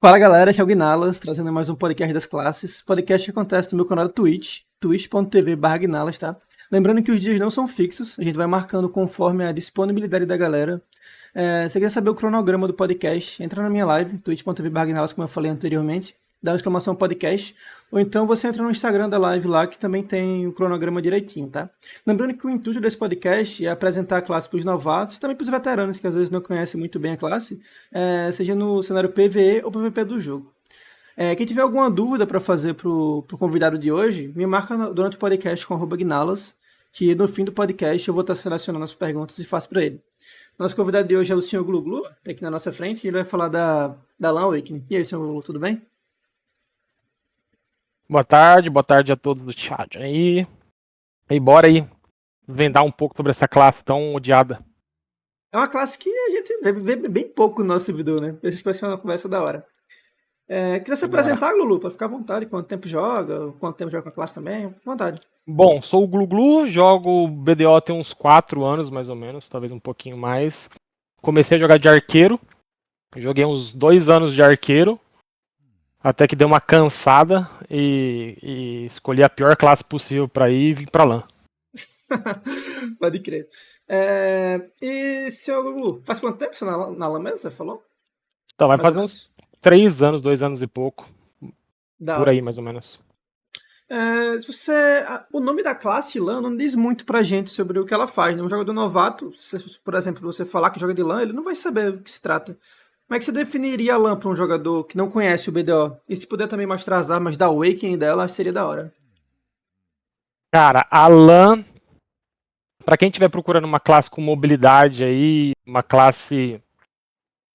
Fala galera, aqui é o Guinalas, trazendo mais um podcast das classes. Podcast que acontece no meu canal do Twitch, twitch.tv/Guinalas, tá? Lembrando que os dias não são fixos, a gente vai marcando conforme a disponibilidade da galera. Se você quer saber o cronograma do podcast, entra na minha live, twitch.tv/Guinalas, como eu falei anteriormente, dá uma exclamação podcast, ou então você entra no Instagram da live lá, que também tem o cronograma direitinho, tá? Lembrando que o intuito desse podcast é apresentar a classe para os novatos, também para os veteranos, que às vezes não conhecem muito bem a classe, seja no cenário PvE ou PvP do jogo. Quem tiver alguma dúvida para fazer pro convidado de hoje, me marca durante o podcast com @Gnalas, que no fim do podcast eu vou estar selecionando as perguntas e faço para ele. Nosso convidado de hoje é o Sr. Gluglu, tá aqui na nossa frente, e ele vai falar da LAN Awakening. E aí, Sr. Gluglu, tudo bem? Boa tarde a todos do chat aí. E bora aí vendar um pouco sobre essa classe tão odiada. É uma classe que a gente vê bem pouco no nosso servidor, né? Acho que vai ser uma conversa da hora. Quiser se Bora. apresentar, Glulu, para ficar à vontade, quanto tempo joga, quanto tempo joga com a classe também, à vontade. Bom, sou o Gluglu, jogo BDO tem uns 4 anos mais ou menos, talvez um pouquinho mais. Comecei a jogar de arqueiro, joguei uns 2 anos de arqueiro, até que deu uma cansada e escolhi a pior classe possível pra ir e vim pra LAN. Pode crer. E, seu Glulu, faz quanto tempo você na LAN mesmo, você falou? Então vai Mais ou fazer menos? uns 3 anos, 2 anos e pouco, Da por hora. aí mais ou menos. O nome da classe LAN não diz muito pra gente sobre o que ela faz, né? Um jogador novato, se, por exemplo, você falar que joga de LAN, ele não vai saber do que se trata. Como é que você definiria a LAN pra um jogador que não conhece o BDO? E se puder também mostrar as armas da Awakening dela, seria da hora. Cara, a LAN, pra quem estiver procurando uma classe com mobilidade aí, uma classe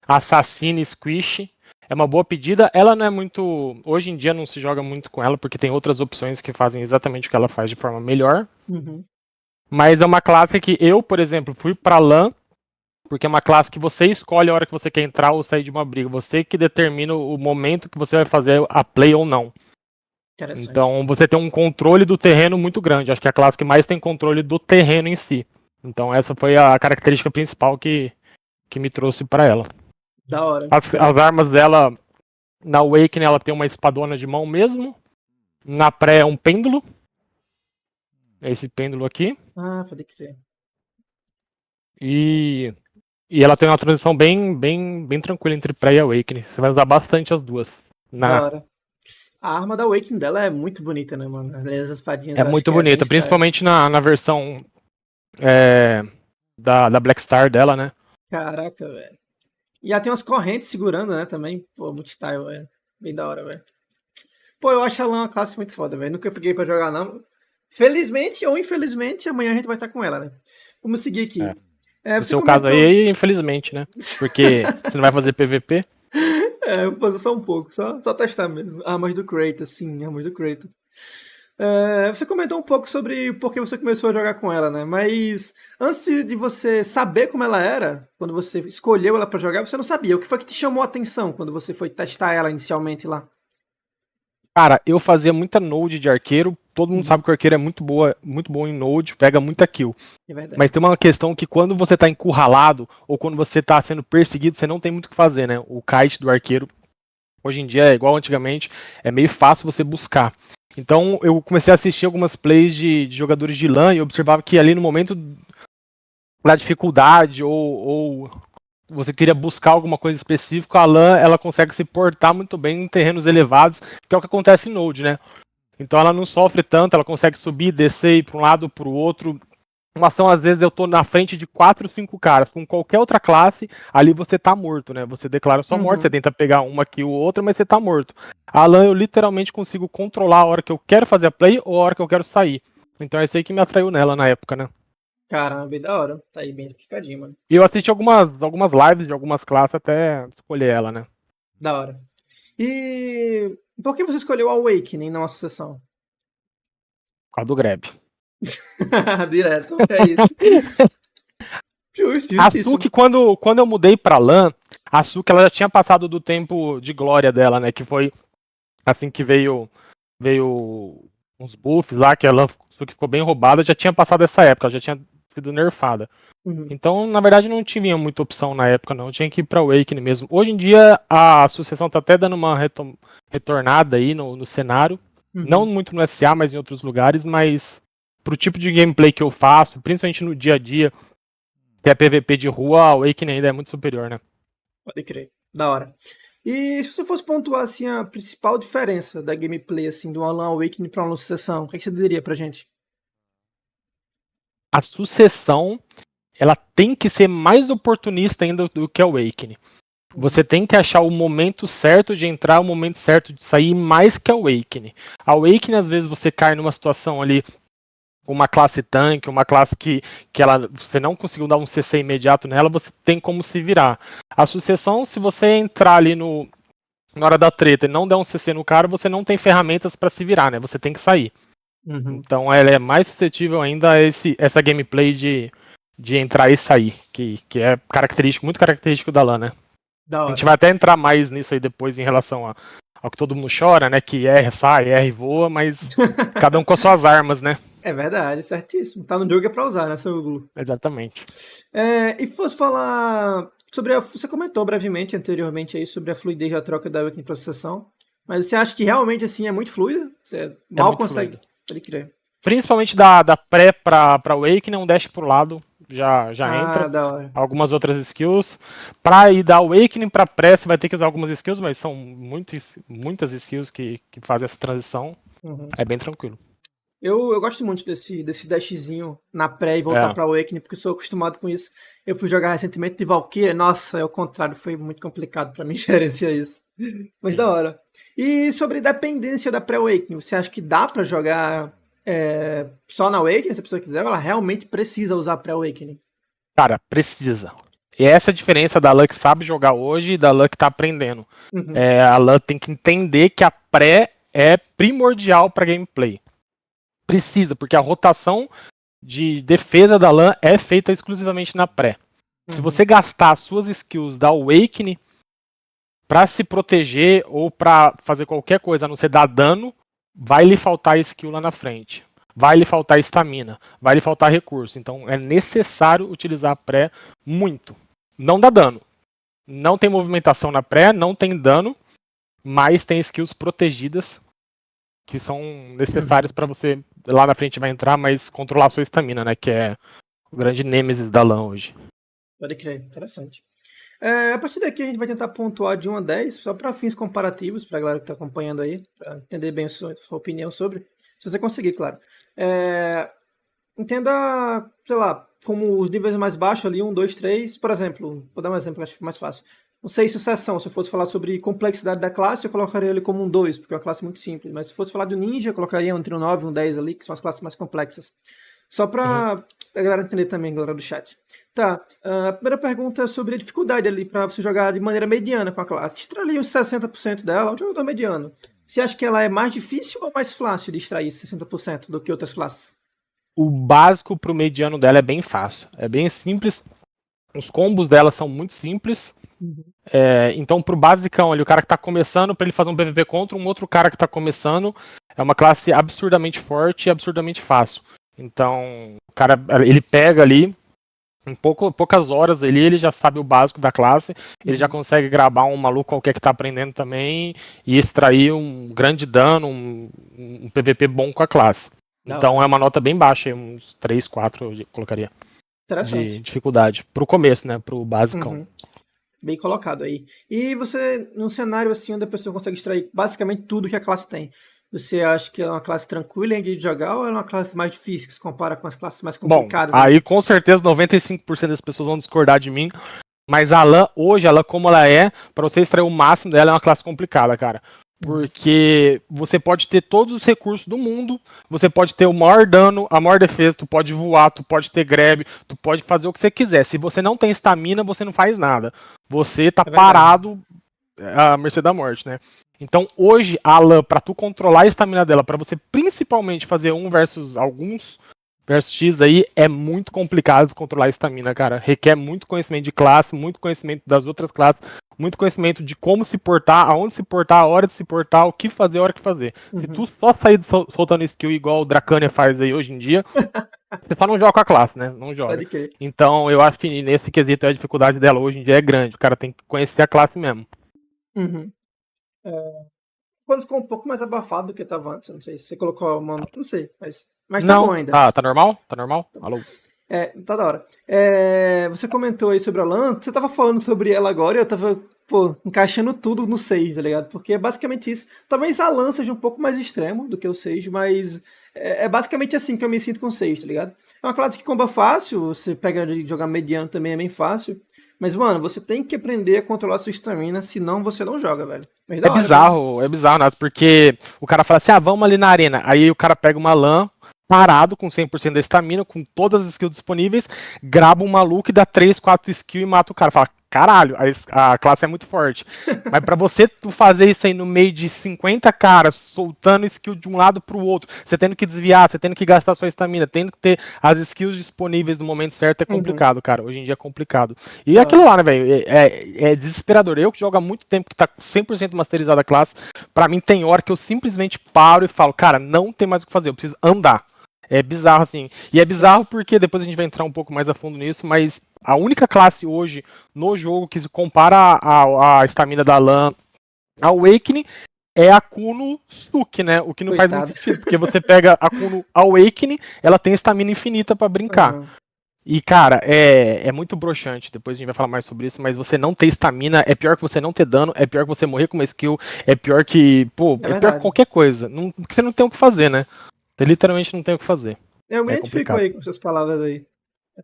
assassina squish, é uma boa pedida. Ela não é muito. Hoje em dia não se joga muito com ela, porque tem outras opções que fazem exatamente o que ela faz de forma melhor. Uhum. Mas é uma classe que eu, por exemplo, fui pra LAN, porque é uma classe que você escolhe a hora que você quer entrar ou sair de uma briga. Você que determina o momento que você vai fazer a play ou não. Interessante. Então você tem um controle do terreno muito grande. Acho que é a classe que mais tem controle do terreno em si. Então essa foi a característica principal que me trouxe para ela. Da hora. As armas dela, na Awakening, ela tem uma espadona de mão mesmo. Na pré é um pêndulo. É esse pêndulo aqui. Pode crer. E ela tem uma transição bem tranquila entre pré e Awakening. Você vai usar bastante as duas. Da hora. A arma da Awakening dela é muito bonita, né, mano? As espadinhas É eu acho muito que é bem bonita, style. principalmente na versão da Black Star dela, né? Caraca, velho. E ela tem umas correntes segurando, né, também. Pô, muito style, velho. Bem da hora, velho. Pô, eu acho ela uma classe muito foda, velho. Nunca peguei pra jogar, não. Felizmente ou infelizmente, amanhã a gente vai estar com ela, né? Vamos seguir É. aqui. No Você seu caso comentou. aí, infelizmente, né? Porque você não vai fazer PVP. Eu vou fazer só um pouco, só testar mesmo. Armas do Kratos, sim, armas do Kratos. Você comentou um pouco sobre por que você começou a jogar com ela, né? Mas antes de você saber como ela era, quando você escolheu ela pra jogar, você não sabia. O que foi que te chamou a atenção quando você foi testar ela inicialmente lá? Cara, eu fazia muita node de arqueiro. Todo mundo Uhum, sabe que o arqueiro é muito bom em node, pega muita kill. é Mas verdade. tem uma questão que quando você tá encurralado ou quando você tá sendo perseguido, você não tem muito o que fazer, né? O kite do arqueiro, hoje em dia é igual antigamente, é meio fácil você buscar. Então eu comecei a assistir algumas plays de jogadores de LAN e observava que ali no momento da dificuldade ou você queria buscar alguma coisa específica, a LAN ela consegue se portar muito bem em terrenos elevados, que é o que acontece em Node, né? Então ela não sofre tanto, ela consegue subir, descer, ir para um lado, para o outro. Uma ação, às vezes, eu tô na frente de 4, 5 caras. Com qualquer outra classe, ali você tá morto, né? Você declara sua morte, você Uhum. tenta pegar uma aqui ou outra, mas você tá morto. A LAN eu literalmente consigo controlar a hora que eu quero fazer a play ou a hora que eu quero sair. Então é isso aí que me atraiu nela na época, né? Caramba, bem da hora. Tá aí bem explicadinho, mano. E eu assisti algumas lives de algumas classes até escolher ela, né? Da hora. E por que você escolheu a Awakening na nossa sessão? Por causa do Grab. Direto, é isso. Justo, A justíssimo. Suki, quando eu mudei pra LAN, a Suki ela já tinha passado do tempo de glória dela, né? Que foi assim que veio uns buffs lá, que a LAN Suki ficou bem roubada, já tinha passado essa época, já tinha sido nerfada. Uhum. Então, na verdade, não tinha muita opção na época, não. Tinha que ir pra Awakening mesmo. Hoje em dia, a sucessão tá até dando uma retornada aí no cenário. Não Uhum. muito no SA, mas em outros lugares. Mas pro tipo de gameplay que eu faço, principalmente no dia a dia, que é PVP de rua, a Awakening ainda é muito superior, né? Pode crer. Da hora. E se você fosse pontuar assim a principal diferença da gameplay assim do Alan Awakening para uma sucessão, o que você diria pra gente? A sucessão, ela tem que ser mais oportunista ainda do que a Awakening. Você Uhum. tem que achar o momento certo de entrar, o momento certo de sair, mais que a Awakening. A Awakening, às vezes, você cai numa situação ali, uma classe tanque, uma classe que você não conseguiu dar um CC imediato nela, você tem como se virar. A sucessão, se você entrar ali na hora da treta e não der um CC no cara, você não tem ferramentas para se virar, né? Você tem que sair. Uhum. Então ela é mais suscetível ainda a essa gameplay de entrar e sair, que é característico, muito característico da LAN, né? Da A gente hora. vai até entrar mais nisso aí depois em relação ao que todo mundo chora, né? Que R sai, R voa, mas cada um com as suas armas, né? É verdade, certíssimo. Tá no jogo é pra usar, né, seu Google? Exatamente. E fosse falar sobre você comentou brevemente anteriormente aí sobre a fluidez da troca da Awakening para sucessão, mas você acha que realmente assim é muito fluida? Você É mal muito consegue. fluido. Pode crer. Principalmente da pré pra Awakening, um dash pro lado já Ah, entra. da hora. Algumas outras skills. Pra ir da Awakening pra pré, você vai ter que usar algumas skills, mas são muitas skills que fazem essa transição. Uhum. É bem tranquilo. Eu gosto muito desse dashzinho na pré e voltar É. pra Awakening, porque eu sou acostumado com isso. Eu fui jogar recentemente de Valkyria, nossa, é o contrário, foi muito complicado pra mim gerenciar isso. Mas da Uhum. hora. E sobre dependência da pré-Awakening, você acha que dá pra jogar só na Awakening, se a pessoa quiser, ou ela realmente precisa usar pré-Awakening? Cara, precisa. E essa é a diferença da LAN que sabe jogar hoje e da LAN que tá aprendendo. Uhum. A LAN tem que entender que a pré é primordial pra gameplay. Precisa, porque a rotação de defesa da LAN é feita exclusivamente na pré. Se Uhum. você gastar as suas skills da Awakening pra se proteger ou pra fazer qualquer coisa a não ser dar dano, vai lhe faltar skill lá na frente. Vai lhe faltar estamina, vai lhe faltar recurso. Então é necessário utilizar a pré muito. Não dá dano. Não tem movimentação na pré, não tem dano, mas tem skills protegidas que são necessárias Uhum. pra você lá na frente vai entrar, mas controlar a sua estamina, né? Que é o grande nêmesis da LAN hoje. Pode crer, interessante. A partir daqui a gente vai tentar pontuar de 1 a 10, só para fins comparativos, para a galera que está acompanhando aí, para entender bem a sua opinião sobre, se você conseguir, claro. É, entenda, sei lá, como os níveis mais baixos ali, 1, 2, 3, por exemplo, vou dar um exemplo, acho que fica mais fácil. Não sei sucessão, se eu fosse falar sobre complexidade da classe, eu colocaria ele como um 2, porque é uma classe muito simples, mas se fosse falar do ninja, eu colocaria entre um 9 e um 10 ali, que são as classes mais complexas. Só Uhum. para a galera entender também, galera do chat. Tá, a primeira pergunta é sobre a dificuldade ali para você jogar de maneira mediana com a classe. Extrair ali uns 60% dela, um jogador mediano. Você acha que ela é mais difícil ou mais fácil de extrair 60% do que outras classes? O básico pro mediano dela é bem fácil. É bem simples. Os combos dela são muito simples. Uhum. Então, pro basicão ali, o cara que tá começando, pra ele fazer um PVP contra um outro cara que tá começando, é uma classe absurdamente forte e absurdamente fácil. Então, o cara, ele pega ali, em poucas horas ali, ele já sabe o básico da classe, ele já Uhum. consegue gravar um maluco qualquer que tá aprendendo também e extrair um grande dano, um PVP bom com a classe. Da Então hora. é uma nota bem baixa, uns 3, 4 eu colocaria de Interessante. dificuldade. Pro começo, né? Pro basicão. Uhum. Bem colocado aí. E você, num cenário assim, onde a pessoa consegue extrair basicamente tudo que a classe tem, você acha que ela é uma classe tranquila de jogar ou ela é uma classe mais difícil, que se compara com as classes mais Bom, complicadas ali? aí com certeza 95% das pessoas vão discordar de mim, mas a LAN hoje, ela como ela é, pra você extrair o máximo dela é uma classe complicada, cara. Uhum. Porque você pode ter todos os recursos do mundo, você pode ter o maior dano, a maior defesa, tu pode voar, tu pode ter grab, tu pode fazer o que você quiser. Se você não tem estamina, você não faz nada. Você tá É verdade. parado à mercê da morte, né? Então hoje a LAN, pra tu controlar a estamina dela, pra você principalmente fazer um versus alguns, versus X daí é muito complicado controlar a estamina, cara. Requer muito conhecimento de classe, muito conhecimento das outras classes, muito conhecimento de como se portar, aonde se portar, a hora de se portar, o que fazer, a hora que fazer. Se tu só sair soltando skill igual o Dracania faz aí hoje em dia, você só não joga com a classe, né? Não joga. Pode crer. Então eu acho que nesse quesito a dificuldade dela hoje em dia é grande. O cara tem que conhecer a classe mesmo. Uhum. Quando ficou um pouco mais abafado do que tava antes, não sei se você colocou uma. Não sei, mas tá bom Não, ainda. tá normal? Tá normal? Alô? Tá da hora. Você comentou aí sobre a LAN, você tava falando sobre ela agora e eu tava, pô, encaixando tudo no Sage, tá ligado? Porque é basicamente isso. Talvez a LAN seja um pouco mais extremo do que o Sage, mas é basicamente assim que eu me sinto com o Sage, tá ligado? É uma classe que comba fácil, você pega de jogar mediano também é bem fácil. Mas, mano, você tem que aprender a controlar sua estamina, senão você não joga, velho. Mas da hora, velho. É bizarro, Nath, porque o cara fala assim, vamos ali na arena. Aí o cara pega uma LAN parado, com 100% da estamina, com todas as skills disponíveis, graba um maluco e dá 3, 4 skills e mata o cara. Fala, caralho, a classe é muito forte. Mas pra você tu fazer isso aí no meio de 50 caras, soltando skill de um lado pro outro, você tendo que desviar, você tendo que gastar sua estamina, tendo que ter as skills disponíveis no momento certo, é complicado, cara. Hoje em dia é complicado. E Da aquilo hora. lá, né, velho, é desesperador. Eu que jogo há muito tempo, que tá 100% masterizada a classe, pra mim tem hora que eu simplesmente paro e falo, cara, não tem mais o que fazer, eu preciso andar. É bizarro, assim. E é bizarro porque depois a gente vai entrar um pouco mais a fundo nisso, mas a única classe hoje no jogo que se compara a estamina da LAN ao Awakening é a Kuno Suki, né? O que não faz muito Coitado. sentido, porque você pega a Kuno Awakening, ela tem estamina infinita pra brincar. Aham. E, cara, é muito broxante. Depois a gente vai falar mais sobre isso, mas você não ter estamina é pior que você não ter dano, é pior que você morrer com uma skill, é pior que, pô, É é pior que verdade. qualquer coisa. Não, porque você não tem o que fazer, né? Você literalmente não tem o que fazer. Eu me É identifico complicado. aí com essas palavras aí.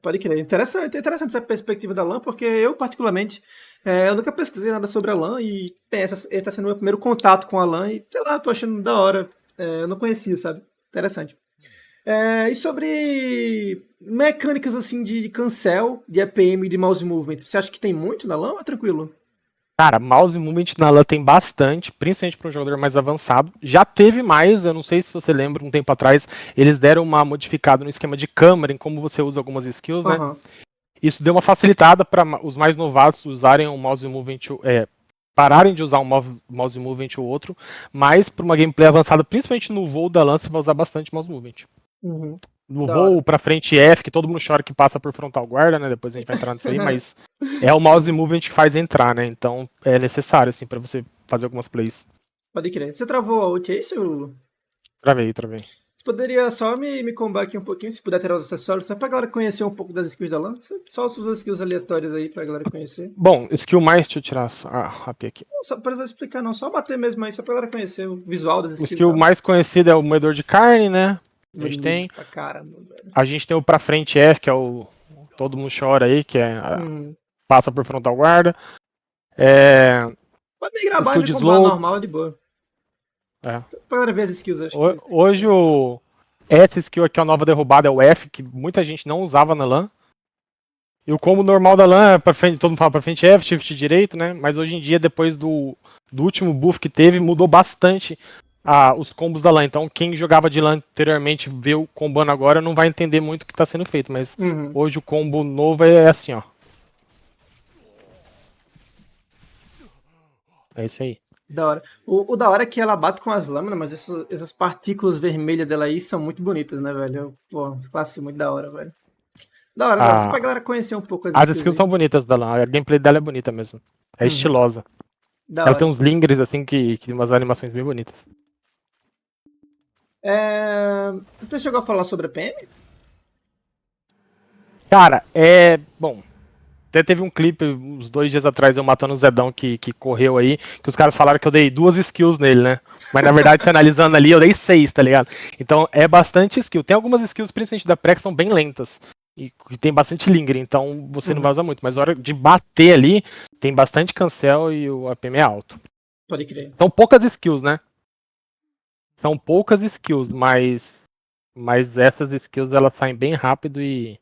Pode crer. Interessante essa perspectiva da LAN, porque eu, particularmente, eu nunca pesquisei nada sobre a LAN e bem, esse está sendo o meu primeiro contato com a LAN e, sei lá, eu tô achando da hora. Eu não conhecia, sabe? Interessante. E sobre mecânicas assim de cancel, de EPM e de mouse movement, você acha que tem muito na LAN ou é tranquilo? Cara, mouse movement na LAN tem bastante, principalmente para um jogador mais avançado. Já teve mais, eu não sei se você lembra, um tempo atrás, eles deram uma modificada no esquema de câmera, em como você usa algumas skills, né? Aham. Isso deu uma facilitada para os mais novatos usarem o mouse movement, pararem de usar um mouse movement ou outro, mas para uma gameplay avançada, principalmente no voo da LAN, você vai usar bastante mouse movement. Uhum. No Da hora. voo pra frente F, que todo mundo chora que passa por frontal guarda, né? Depois a gente vai entrar nisso aí, mas é o mouse Sim, movement que faz entrar, né? Então é necessário, assim, pra você fazer algumas plays. pode crer. Você travou a ult aí, seu Lulo? Travei, travei. Você poderia só me combar aqui um pouquinho, se puder tirar os acessórios, só pra galera conhecer um pouco das skills da LAN? Só os skills aleatórios aí pra galera conhecer. Bom, skill mais, deixa eu tirar a AP aqui. Não só precisa explicar não, só bater mesmo aí, só pra galera conhecer o visual das O skills e skill tal. mais conhecido é o moedor de carne, né? A gente tem. Bonito pra caramba, velho. A gente tem o pra frente F, que é o todo mundo chora aí, que é Hum. passa por frontal guarda. É, Pode me gravar e skill me de combar slow. normal, de boa. É. Só pra galera ver as skills, acho que Hoje o essa skill aqui, a nova derrubada, é o F, que muita gente não usava na LAN. E o combo normal da LAN é pra frente, todo mundo fala pra frente F, shift direito, né? Mas hoje em dia, depois do último buff que teve, mudou bastante os combos da LAN. Então quem jogava de LAN anteriormente, vê o combando agora, não vai entender muito o que tá sendo feito. Mas Uhum. hoje o combo novo é assim, ó. É isso aí. Da hora. O da hora é que ela bate com as lâminas, mas essas partículas vermelhas dela aí são muito bonitas, né, velho? Pô, classe muito da hora, velho. Da hora, da hora. Só pra A, galera conhecer um pouco as as skills skills aí. são bonitas da LAN, a gameplay dela é bonita mesmo. É Uhum. estilosa. Da Ela tem hora. uns lingers assim que umas animações bem bonitas. Você chegou a falar sobre a PM? Cara, bom, até teve um clipe uns 2 dias atrás eu matando o Zedão que correu aí, que os caras falaram que eu dei 2 skills nele, né? Mas na verdade, se analisando ali, eu dei 6, tá ligado? Então é bastante skill. Tem algumas skills, principalmente da pré, que são bem lentas. E que tem bastante linger, então você não vai Uhum. usar muito. Mas na hora de bater ali, tem bastante cancel e o APM é alto. Pode crer. São poucas skills, né? São poucas skills, mas essas skills elas saem bem rápido e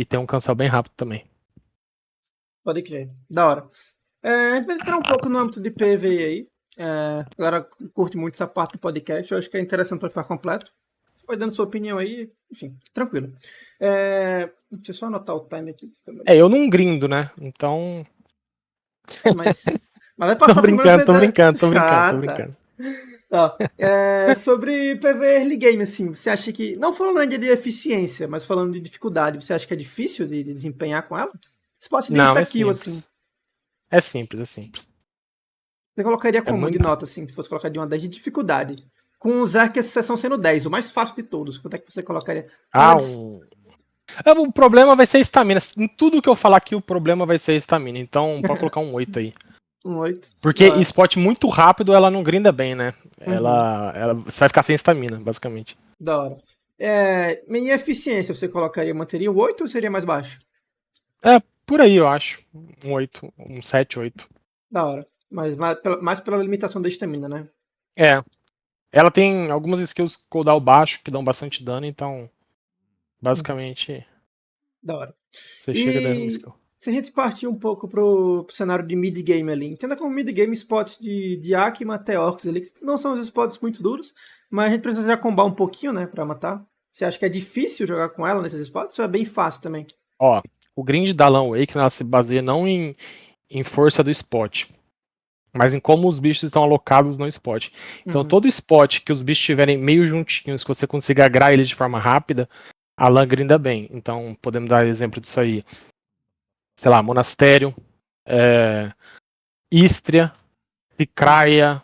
tem um cancel bem rápido também. Pode crer. Da hora. A gente vai entrar um pouco no âmbito de PvE aí. A galera curte muito essa parte do podcast. Eu acho que é interessante para ficar completo. vai dando sua opinião aí, enfim, tranquilo. Deixa eu só anotar o time aqui. Eu não grindo, né? Então. Mas vai Tô passar primeiro brincando, ver tô da... brincando, tô brincando, Ah, tô tá. brincando. Ó, sobre PV Early Game, assim, você acha que, não falando ainda de eficiência, mas falando de dificuldade, você acha que é difícil de desempenhar com ela? Spot de Não, é insta-kill, assim, simples. É simples, é simples. você colocaria É como de muito. nota, assim, se fosse colocar de uma 10 de dificuldade? Com o Zerk, essa sessão sendo 10, o mais fácil de todos, quanto é que você colocaria? Nada Ah, de um. O problema vai ser a estamina. Em tudo que eu falar aqui, o problema vai ser a estamina. Então, pode colocar um 8 aí. um 8. Porque Da... spot muito rápido, ela não grinda bem, né? Uhum, Você vai ficar sem estamina, basicamente. da hora. Em eficiência, você colocaria, manteria o 8 ou seria mais baixo? É, por aí, eu acho. Um 8, um 7, 8. Da hora. Mas mais pela limitação da estamina, né? É. Ela tem algumas skills cooldown baixo que dão bastante dano, então, Uhum, basicamente, da hora. você chega dando E skill. se a gente partir um pouco pro cenário de mid-game ali, entenda como mid-game spots de Akima até Orcs ali, que não são os spots muito duros, mas a gente precisa já combar um pouquinho, né, pra matar. Você acha que é difícil jogar com ela nesses spots ou é bem fácil também? Ó, o grind da Alan Wake, ela se baseia não em força do spot, mas em como os bichos estão alocados no spot. Então, Uhum. todo spot que os bichos estiverem meio juntinhos, que você consiga agrar eles de forma rápida, a Lan grinda bem. Então, podemos dar exemplo disso aí. Sei lá, Monastério, é, Istria, Uhum. Picraia,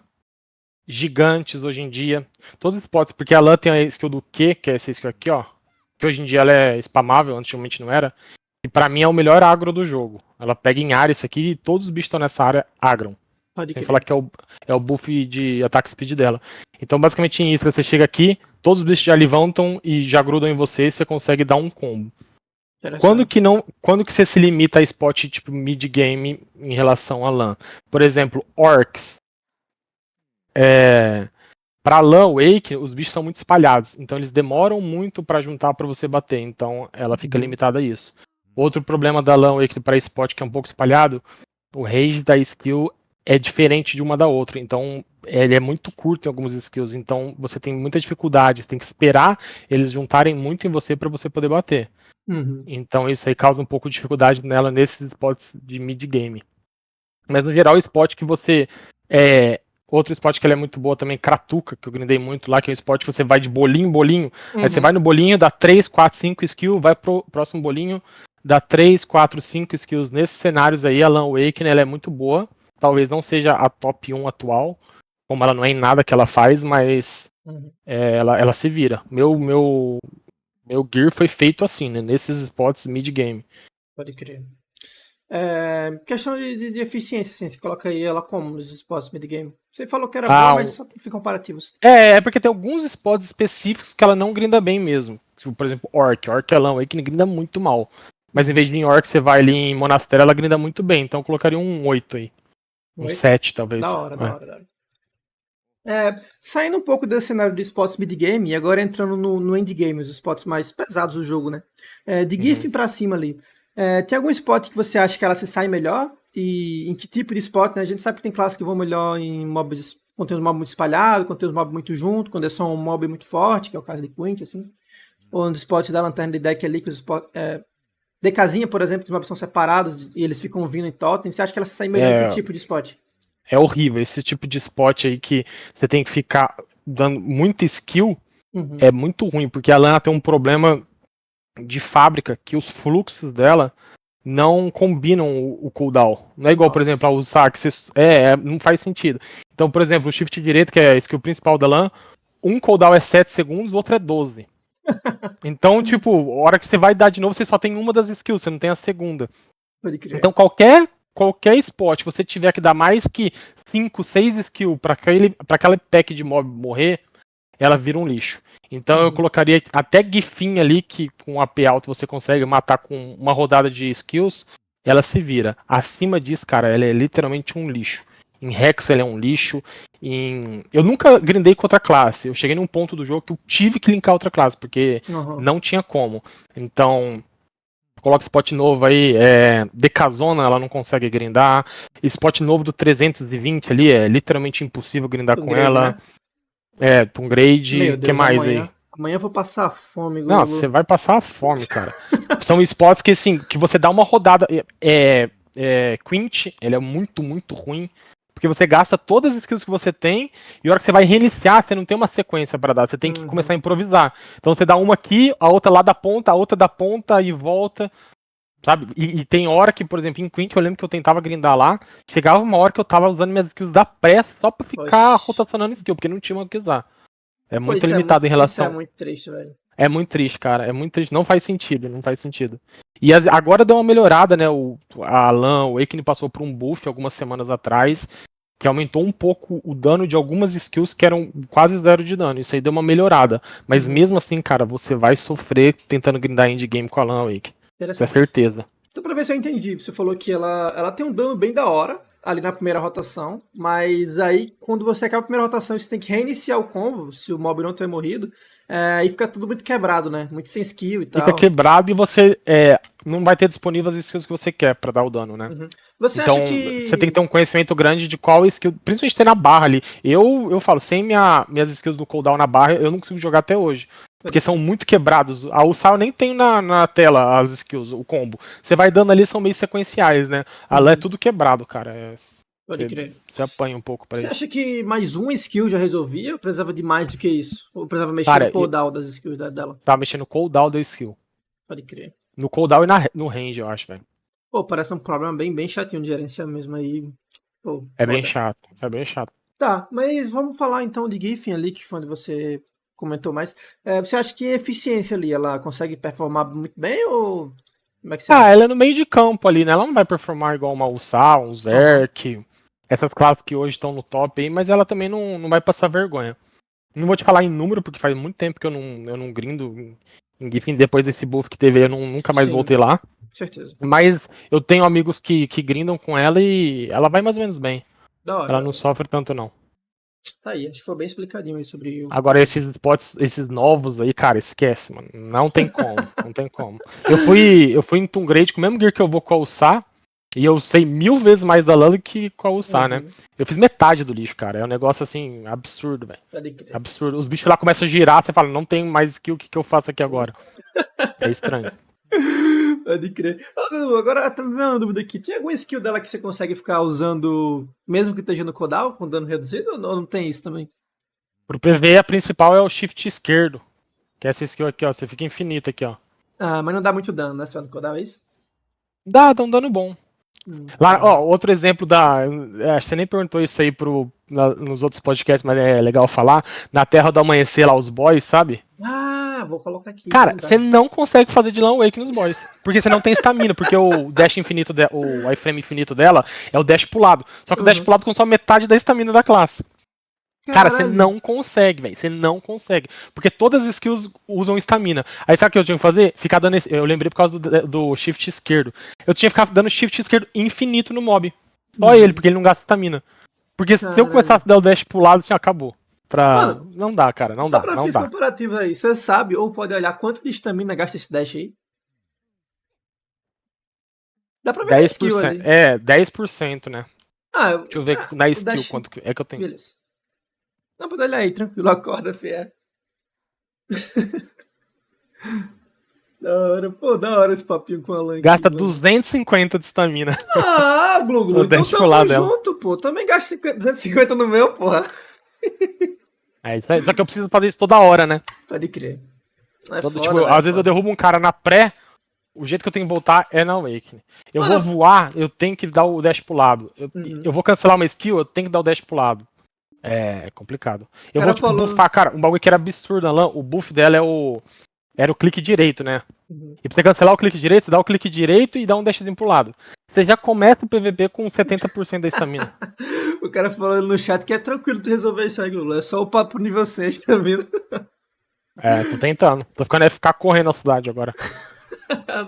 Gigantes hoje em dia. Todos os spots, porque a Lan tem a skill do Q, que é essa skill aqui, ó. Que hoje em dia ela é spamável, antigamente não era. E pra mim é o melhor agro do jogo. Ela pega em área isso aqui e todos os bichos que estão nessa área agram. Pode Sem falar crer. que é o buff de ataque speed dela. Então, basicamente, em isso, você chega aqui, todos os bichos já levantam e já grudam em você e você consegue dar um combo. Interessante. Quando que você se limita a spot tipo mid-game em relação a LAN? Por exemplo, Orcs. Pra LAN Wake, os bichos são muito espalhados, então eles demoram muito pra juntar pra você bater, então ela fica Uhum. limitada a isso. Outro problema da LAN Wake para spot que é um pouco espalhado, o range da skill é diferente de uma da outra, então ele é muito curto em algumas skills, então você tem muita dificuldade, você tem que esperar eles juntarem muito em você pra você poder bater. Uhum. Então isso aí causa um pouco de dificuldade nela nesses spots de mid game. Mas no geral, o spot que você. Outro spot que ela é muito boa também, Kratuka, que eu grindei muito lá, que é um spot que você vai de bolinho em bolinho. Aí você vai Uhum. no bolinho, dá 3, 4, 5 skills, vai pro próximo bolinho, dá 3, 4, 5 skills. Nesses cenários aí, a Alan Wake ela é muito boa. Talvez não seja a top 1 atual, como ela não é em nada que ela faz, mas Uhum. ela se vira. Meu gear foi feito assim, né? Nesses spots mid-game. Pode crer. Questão de eficiência, assim, você coloca aí ela como nos spots mid-game. Você falou que era boa, Ah, mas só para comparativos. é porque tem alguns spots específicos que ela não grinda bem mesmo. Tipo, por exemplo, Orc. Orc ela é um Wake grinda muito mal. Mas em Uhum. vez de em Orc, você vai ali em Monastério, ela grinda muito bem. Então eu colocaria um 8 aí. Um Oito? 7 Da talvez. hora, da hora, da hora. Saindo um pouco desse cenário de spots mid-game e agora entrando no endgame, os spots mais pesados do jogo, né? De Uhum. GIF pra cima ali. Tem algum spot que você acha que ela se sai melhor? E em que tipo de spot, né? A gente sabe que tem classes que vão melhor em mobs, quando tem os mobs muito espalhados, quando tem os mobs muito junto, quando é só um mob muito forte, que é o caso de Quint, assim. Ou nos spots da lanterna de deck ali, que os spots, DKzinha, por exemplo, os mobs são separados e eles ficam vindo em totem. Você acha que ela se sai melhor em que É, tipo de spot? é horrível. Esse tipo de spot aí que você tem que ficar dando muita skill Uhum. é muito ruim, porque a Lana tem um problema de fábrica que os fluxos dela não combinam o cooldown. Não é igual, por exemplo, a Nossa. usar que não faz sentido. Então, por exemplo, o shift direito, que é a skill principal da LAN, um cooldown é 7 segundos, o outro é 12. Então, tipo, a hora que você vai dar de novo, você só tem uma das skills, você não tem a segunda. Pode crer. Então, qualquer spot, você tiver que dar mais que 5, 6 skills para aquela pack de mob morrer, ela vira um lixo. Então eu Uhum. colocaria até Gifinho ali, que com AP alto você consegue matar com uma rodada de skills, ela se vira. Acima disso, cara, ela é literalmente um lixo. Em Rex ela é um lixo. Eu nunca grindei com outra classe. Eu cheguei num ponto do jogo que eu tive que linkar outra classe, porque Uhum. não tinha como. Então, coloca spot novo aí, Decazona ela não consegue grindar. Spot novo do 320 ali, é literalmente impossível grindar com Upgrade, ela. né? Downgrade, Meu que Deus, mais aí? Amanhã eu vou passar fome, Não, Globo. você vai passar fome, cara. São spots que, assim, que você dá uma rodada. Quint, ele é muito, muito ruim. Porque você gasta todas as skills que você tem, e a hora que você vai reiniciar, você não tem uma sequência pra dar. Você tem que começar a improvisar. Então você dá uma aqui, a outra lá da ponta, a outra da ponta e volta. Sabe? E tem hora que, por exemplo, em Quint eu lembro que eu tentava grindar lá. Chegava uma hora que eu tava usando minhas skills da pressa só pra ficar Oxi. rotacionando skill, porque não tinha mais o que usar. É Pô, muito limitado em isso é relação. muito triste, velho. É muito triste, cara. É muito triste. Não faz sentido, não faz sentido. E agora deu uma melhorada, né? A Alan, o Awakening passou por um buff algumas semanas atrás, que aumentou um pouco o dano de algumas skills que eram quase zero de dano. Isso aí deu uma melhorada. Mas mesmo assim, cara, você vai sofrer tentando grindar endgame com a Alan Wake. Isso é Interessante. certeza. Então, pra ver se eu entendi, você falou que ela tem um dano bem da hora ali na primeira rotação, mas aí quando você acaba a primeira rotação você tem que reiniciar o combo, se o mob não tiver morrido, e fica tudo muito quebrado, né? Muito sem skill e Fica tal. quebrado e você não vai ter disponível as skills que você quer pra dar o dano, né? Você Então, acha você tem que que... ter um conhecimento grande de qual skill, principalmente ter na barra ali. Eu falo, sem minhas skills no cooldown na barra, eu não consigo jogar até hoje. Porque são muito quebrados. A Ulsar eu nem tenho na tela as skills, o combo. Você vai dando ali, são meio sequenciais, né? A Lé é tudo quebrado, cara. Pode crer. Você apanha um pouco pra Você isso. acha que mais uma skill já resolvia ou precisava de mais do que isso? Ou precisava mexer Cara, no cooldown das skills dela? Tava mexendo no cooldown da skill. Pode crer. No cooldown e no range, eu acho, velho. Pô, parece um problema bem, bem chatinho de gerenciar mesmo aí. Pô, É bem foda. chato, é bem chato. Tá, mas vamos falar então de Giffen ali, que foi onde você comentou mais. Você acha que a eficiência ali, ela consegue performar muito bem ou como é que você acha? Ela é no meio de campo ali, né? Ela não vai performar igual uma Ulsar, um Zerk, essas classes que hoje estão no top aí, mas ela também não vai passar vergonha. Não vou te falar em número, porque faz muito tempo que eu não grindo em Giffen. Depois desse buff que teve, eu nunca mais Sim, voltei lá. com certeza. Mas eu tenho amigos que grindam com ela e ela vai mais ou menos bem. Da hora, Ela da não hora. sui tanto, não. Tá aí, acho que foi bem explicadinho aí sobre o. Agora esses spots, esses novos aí, cara, esquece, mano. Não tem como, não tem como. Eu fui em Tungrade com o mesmo gear que eu vou com a Ulsar, e eu sei 1000 vezes mais da Lula que com a Ulsar, né? Eu fiz metade do lixo, cara. É um negócio assim, absurdo, velho. Pode crer. Absurdo. Os bichos lá começam a girar, você fala, não tem mais skill, o que eu faço aqui agora? É estranho. Pode crer. Agora, tá me vendo uma dúvida aqui. Tem alguma skill dela que você consegue ficar usando, mesmo que esteja no cooldown, com dano reduzido, ou não tem isso também? Pro PV, a principal é o shift esquerdo. Que é essa skill aqui, ó. Você fica infinito aqui, ó. Ah, mas não dá muito dano, né? Se vai no cooldown, é isso? Dá um dano bom. Lá, Tá. ó, outro exemplo da. Você nem perguntou isso aí nos outros podcasts, mas é legal falar. Na Terra do Amanhecer, lá, os boys, sabe? Ah, vou colocar aqui. Cara, você não consegue fazer de Lan Wake nos boys. Porque você não tem estamina, porque o dash infinito, o iframe infinito dela é o dash pulado. Só que o dash pulado consome metade da estamina da classe. Cara, você não consegue, velho. Você não consegue. Porque todas as skills usam estamina. Aí sabe o que eu tinha que fazer? Ficar dando esse. Eu lembrei por causa do shift esquerdo. Eu tinha que ficar dando shift esquerdo infinito no mob. Só ele, porque ele não gasta estamina. Porque se eu começasse a dar o dash pro lado, assim, acabou. Mano, não dá, cara. Não só dá, pra não fins dá. comparativos aí, você sabe ou pode olhar quanto de estamina gasta esse dash aí? Dá pra ver na skill 10%. ali. 10%, né? Ah, Deixa eu ver na o skill dash... quanto é que eu tenho. Beleza. Não, pode olhar aí, tranquilo, acorda, fé. Da hora esse papinho com a Lan aqui, Gasta mano. 250 de estamina. Ah, Glu, então dash pro lado tamo dela. junto, pô. Também gasto 250 no meu, porra. É isso aí. Só que eu preciso fazer isso toda hora, né? Pode crer. Às vezes eu derrubo um cara na pré, o jeito que eu tenho que voltar é na Awakening. Eu vou voar, eu tenho que dar o dash pro lado. Eu vou cancelar uma skill, eu tenho que dar o dash pro lado. É complicado. Eu vou, tipo, buffar, cara, um bagulho que era absurdo na LAN, o buff dela era o clique direito, né? E pra você cancelar o clique direito, você dá o clique direito e dá um dashzinho pro lado. Você já começa o PVP com 70% da estamina. O cara falando no chat que é tranquilo tu resolver isso aí, Glu. É só o papo nível 6, tá vendo? Tô tentando. Tô ficando ficar correndo na cidade agora.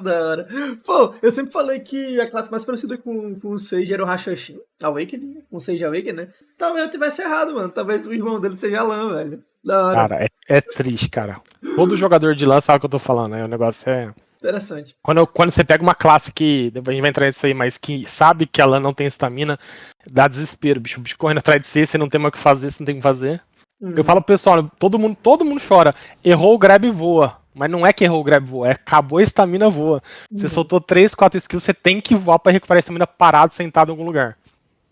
Da hora. Pô, eu sempre falei que a classe mais parecida com o Sage era o Hashashin. Awakening, com o Sage Awakening, né? Talvez eu tivesse errado, mano. Talvez o irmão dele seja Lan, velho. Da hora. Cara, é triste, cara. Todo jogador de LAN sabe o que eu tô falando, né? O negócio é... Interessante. Quando você pega uma classe que, a gente vai entrar nisso aí, mas que sabe que a LAN não tem estamina, dá desespero, bicho. O bicho correndo atrás de você não tem mais o que fazer, você não tem o que fazer. Eu falo pro pessoal, todo mundo chora. Errou o grab voa. Mas não é que errou o grab voa, é acabou a estamina voa. Você Uhum. soltou 3, 4 skills, você tem que voar pra recuperar a estamina parado, sentado em algum lugar.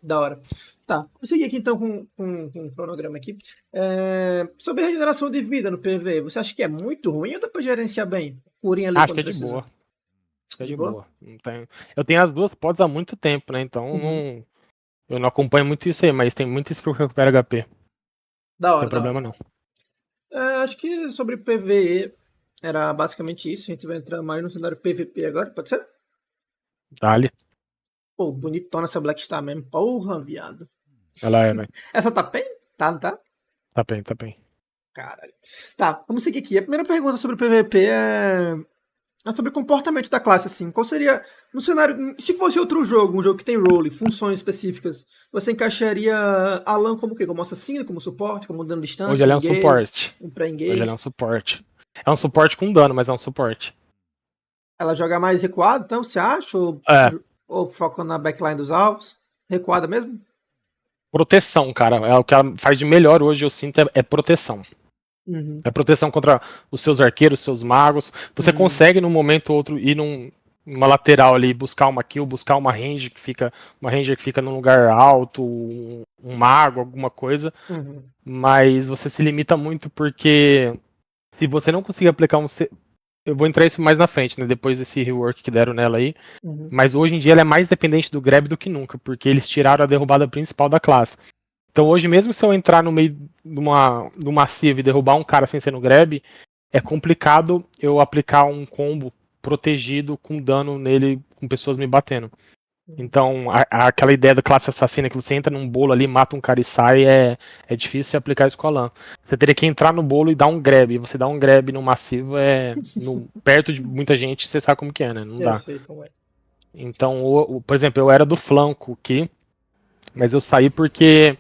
Da hora. Tá, vou seguir aqui então com um cronograma aqui. Sobre regeneração de vida no PvE, você acha que é muito ruim ou dá pra gerenciar bem? Curinha ali Acho que quando é de precisa. boa. Acho que é De de boa? boa. Não tem... Eu tenho as duas pods há muito tempo, né? Então Uhum. eu não acompanho muito isso aí, mas tem muito skill que recupera HP. Não Da tem hora, da hora. problema não. Acho que sobre PvE era basicamente isso. A gente vai entrar mais no cenário PvP agora, pode ser? Dale. Pô, bonitona essa Black Star mesmo. Porra, viado. Ela é, né? Essa tá bem? Tá, não tá? Tá bem, tá bem. Caralho. Tá, vamos seguir aqui. A primeira pergunta sobre PvP é sobre o comportamento da classe, assim. Qual seria, no cenário, se fosse outro jogo, um jogo que tem role, funções específicas, você encaixaria Alan como o quê? Como assassino, como suporte, como dano Hoje distância, um ele é um engage, suporte. um Hoje ele é um pré-engage? suporte. É um suporte com dano, mas é um suporte. Ela joga mais recuado, então, você acha? É, Ou foca na backline dos alvos? Recuada mesmo? proteção, cara. É o que ela faz de melhor hoje, eu sinto, é proteção. Uhum, É proteção contra os seus arqueiros, os seus magos. Você uhum, consegue, num momento ou outro, ir numa lateral ali, buscar uma kill, buscar uma range que fica. Uma ranger que fica num lugar alto, um mago, alguma coisa. uhum, Mas você se limita muito porque se você não conseguir aplicar um. Eu vou entrar isso mais na frente, né? Depois desse rework que deram nela aí. uhum. Mas hoje em dia ela é mais dependente do grab do que nunca, porque eles tiraram a derrubada principal da classe. Então hoje, mesmo se eu entrar no meio de uma massiva e derrubar um cara sem ser no grab, é complicado eu aplicar um combo protegido com dano nele, com pessoas me batendo. Então, aquela ideia da classe assassina que você entra num bolo ali, mata um cara e sai, é difícil você aplicar isso com a LAN. Você teria que entrar no bolo e dar um grab. Você dá um grab no massivo, perto de muita gente, você sabe como que é, né? Não Eu dá. sei como é. Então, por exemplo, eu era do flanco aqui, mas eu saí porque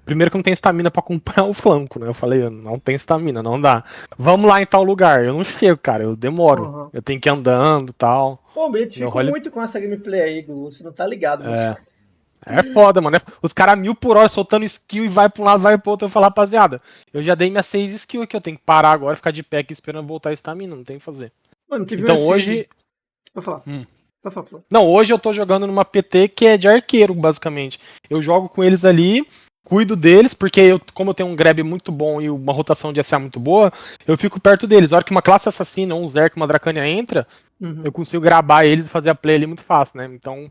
primeiro que eu não tenho estamina pra acompanhar o flanco, né? Eu falei, eu não tenho estamina, não dá. Vamos lá em tal lugar. Eu não chego, cara, eu demoro. Uhum. Eu tenho que ir andando e tal. Pô, eu me Meu identifico rolê muito com essa gameplay aí, Gu. Você não tá ligado, moço. é, é foda, mano. Os caras 1000 por hora soltando skill e vai pra um lado, vai pro outro. Eu falo, rapaziada, eu já dei minhas 6 skills aqui, eu tenho que parar agora, ficar de pé aqui esperando voltar a estamina, não tem o que fazer. Mano, teve um Então Exige. hoje. Vou falar. hum, Vou falar, por favor. Não, hoje eu tô jogando numa PT que é de arqueiro, basicamente. Eu jogo com eles ali, cuido deles, porque como eu tenho um grab muito bom e uma rotação de SA muito boa, eu fico perto deles. A hora que uma classe assassina, um Zerk, uma Dracania entra, eu Uhum. consigo grabar eles e fazer a play ali muito fácil, né? Então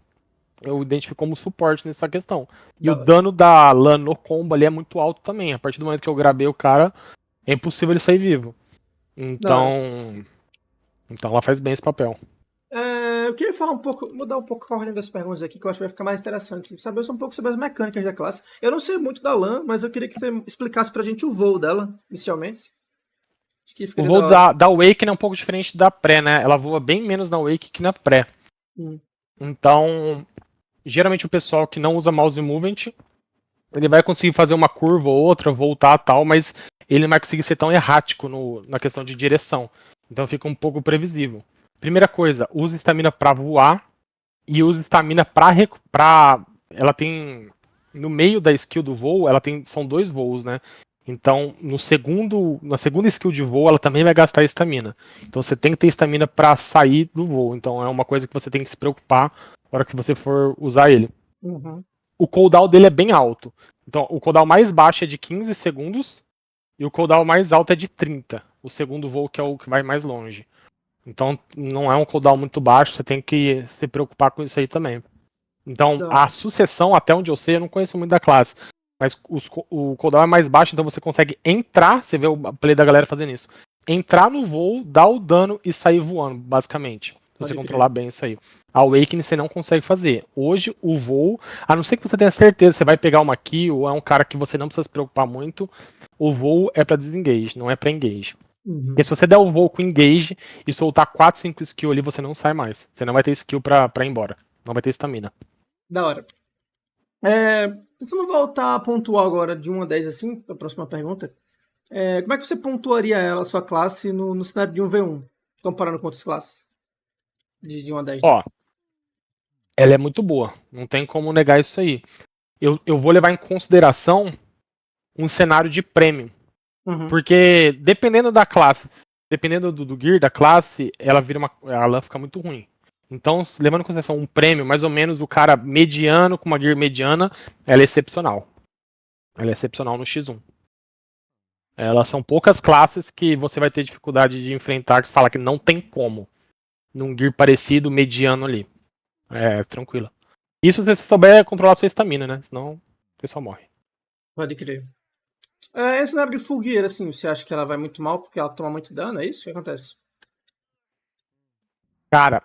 eu identifico como suporte nessa questão. E Da o hora. dano da LAN no combo ali é muito alto também. A partir do momento que eu grabei o cara, é impossível ele sair vivo. Da hora. Então ela faz bem esse papel. Eu queria falar um pouco, mudar um pouco a ordem das perguntas aqui, que eu acho que vai ficar mais interessante. Saber um pouco sobre as mecânicas da classe. Eu não sei muito da LAN, mas eu queria que você explicasse pra gente o voo dela, inicialmente. Acho que O ficaria voo da hora. da Awakening é um pouco diferente da pré, né? Ela voa bem menos na Wake que na pré. Hum. Então, geralmente o pessoal que não usa mouse movement, ele vai conseguir fazer uma curva ou outra, voltar tal, mas ele não vai conseguir ser tão errático na questão de direção. Então fica um pouco previsível. Primeira coisa, use estamina para voar e use estamina para ela tem no meio da skill do voo, são dois voos, né? Então, na segunda skill de voo, ela também vai gastar estamina. Então, você tem que ter estamina para sair do voo. Então, é uma coisa que você tem que se preocupar na hora que você for usar ele. Uhum. O cooldown dele é bem alto. Então, o cooldown mais baixo é de 15 segundos e o cooldown mais alto é de 30. O segundo voo que é o que vai mais longe. Então, não é um cooldown muito baixo, você tem que se preocupar com isso aí também. Então, Da a hora. sucessão, até onde eu sei, eu não conheço muito da classe. Mas o cooldown é mais baixo, então você consegue entrar, você vê o play da galera fazendo isso. Entrar no voo, dar o dano e sair voando, basicamente. Se você Pode controlar crer. bem isso aí. A Awakening você não consegue fazer. Hoje, o voo, a não ser que você tenha certeza que você vai pegar uma kill, ou é um cara que você não precisa se preocupar muito, o voo é pra desengage, não é pra engage. Porque Uhum. se você der o voo com engage e soltar 4, 5 skills ali, você não sai mais. Você não vai ter skill pra ir embora. Não vai ter stamina. Da hora. Tentando voltar pontual agora de 1 a 10 assim, a próxima pergunta. Como é que você pontuaria ela, a sua classe, no cenário de 1v1, comparando com outras classes? De 1 a 10, né? Ó, ela é muito boa. Não tem como negar isso aí. Eu vou levar em consideração um cenário de prêmio. Uhum. Porque dependendo da classe, dependendo do gear da classe, ela fica muito ruim. Então, levando em consideração um prêmio, mais ou menos o cara mediano com uma gear mediana, ela é excepcional. Ela é excepcional no X1. Elas são poucas classes que você vai ter dificuldade de enfrentar, que você fala que não tem como. Num gear parecido, mediano ali. É, tranquila. Isso se você souber controlar sua estamina, né? Senão o pessoal morre. Pode crer. Esse cenário de full gear, assim, você acha que ela vai muito mal porque ela toma muito dano? É isso que acontece? Cara,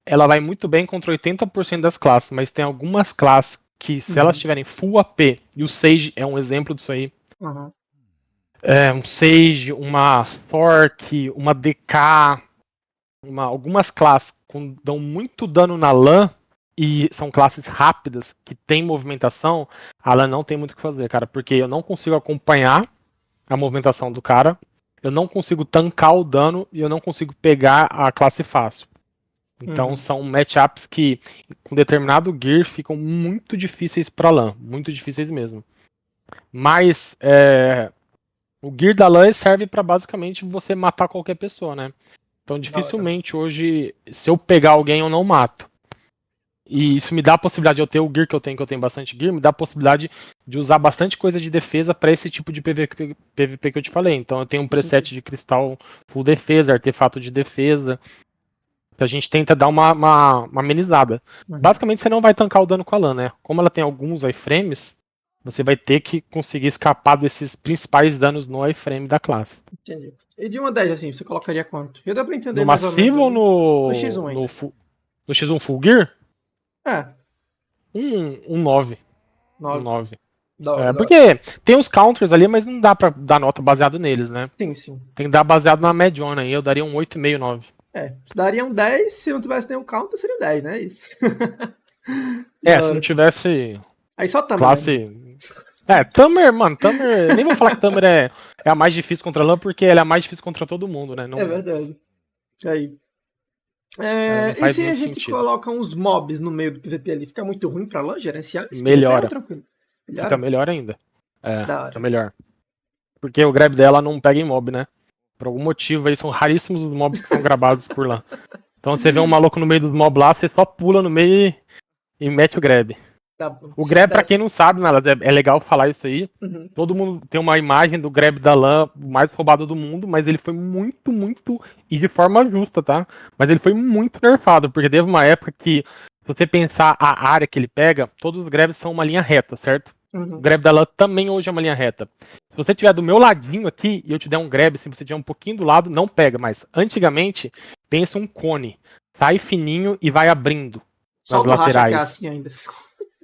ela vai muito bem contra 80% das classes, mas tem algumas classes que, se elas tiverem full AP, e o Sage é um exemplo disso aí. Uhum. Um Sage, uma Fork, uma DK, algumas classes que dão muito dano na LAN e são classes rápidas, que tem movimentação, a LAN não tem muito o que fazer, cara, porque eu não consigo acompanhar a movimentação do cara, eu não consigo tancar o dano e eu não consigo pegar a classe fácil. Então são matchups que, com determinado gear, ficam muito difíceis para LAN, muito difíceis mesmo. Mas o gear da LAN serve para basicamente você matar qualquer pessoa, né? Então dificilmente hoje, se eu pegar alguém, eu não mato. E isso me dá a possibilidade de eu ter o gear que eu tenho bastante gear, me dá a possibilidade de usar bastante coisa de defesa para esse tipo de PVP que eu te falei. Então eu tenho um preset de cristal full defesa, artefato de defesa. A gente tenta dar uma amenizada. Basicamente você não vai tancar o dano com a LAN, né? Como ela tem alguns iframes, você vai ter que conseguir escapar desses principais danos no iframe da classe. Entendi. E de 1 a 10, assim, você colocaria quanto? Já dá pra entender No mais ou menos massivo ou ali. no X1 ainda. no X1 Full Gear? É, Um 9. Um 9. 9. Da hora, da hora. Porque tem os counters ali, mas não dá pra dar nota baseado neles, né? Sim, sim. Tem que dar baseado na mediona aí. Eu daria um 8,5, 9. Daria um 10, se não tivesse nenhum counter, seria um 10, né? Isso. Se não tivesse Aí só Tamer classe. mesmo. Tamer, mano, Tamer. Nem vou falar que Tamer é a mais difícil contra a LAN, porque ela é a mais difícil contra todo mundo, né? Não, É verdade. Aí. não E faz se a muito gente sentido. coloca uns mobs no meio do PVP ali, fica muito ruim pra LAN gerenciar esse Melhora. PVP ou tranquilo? Fica melhor ainda. Da hora. Fica melhor. Porque o grab dela não pega em mob, né? Por algum motivo aí, são raríssimos os mobs que são grabados por lá. Então você vê um maluco no meio dos mobs lá, você só pula no meio e mete o grab. O grab, pra quem não sabe, né, é legal falar isso aí. Todo mundo tem uma imagem do grab da LAN mais roubado do mundo, mas ele foi muito, e de forma justa, tá? Mas ele foi muito nerfado, porque teve uma época que, se você pensar a área que ele pega, todos os grabs são uma linha reta, certo? O grab da LAN também hoje é uma linha reta. Se você tiver do meu ladinho aqui e eu te der um grab, se você tiver um pouquinho do lado, não pega. Mas antigamente, pensa um cone. Sai fininho e vai abrindo Só nas o do Racha que é laterais. assim ainda.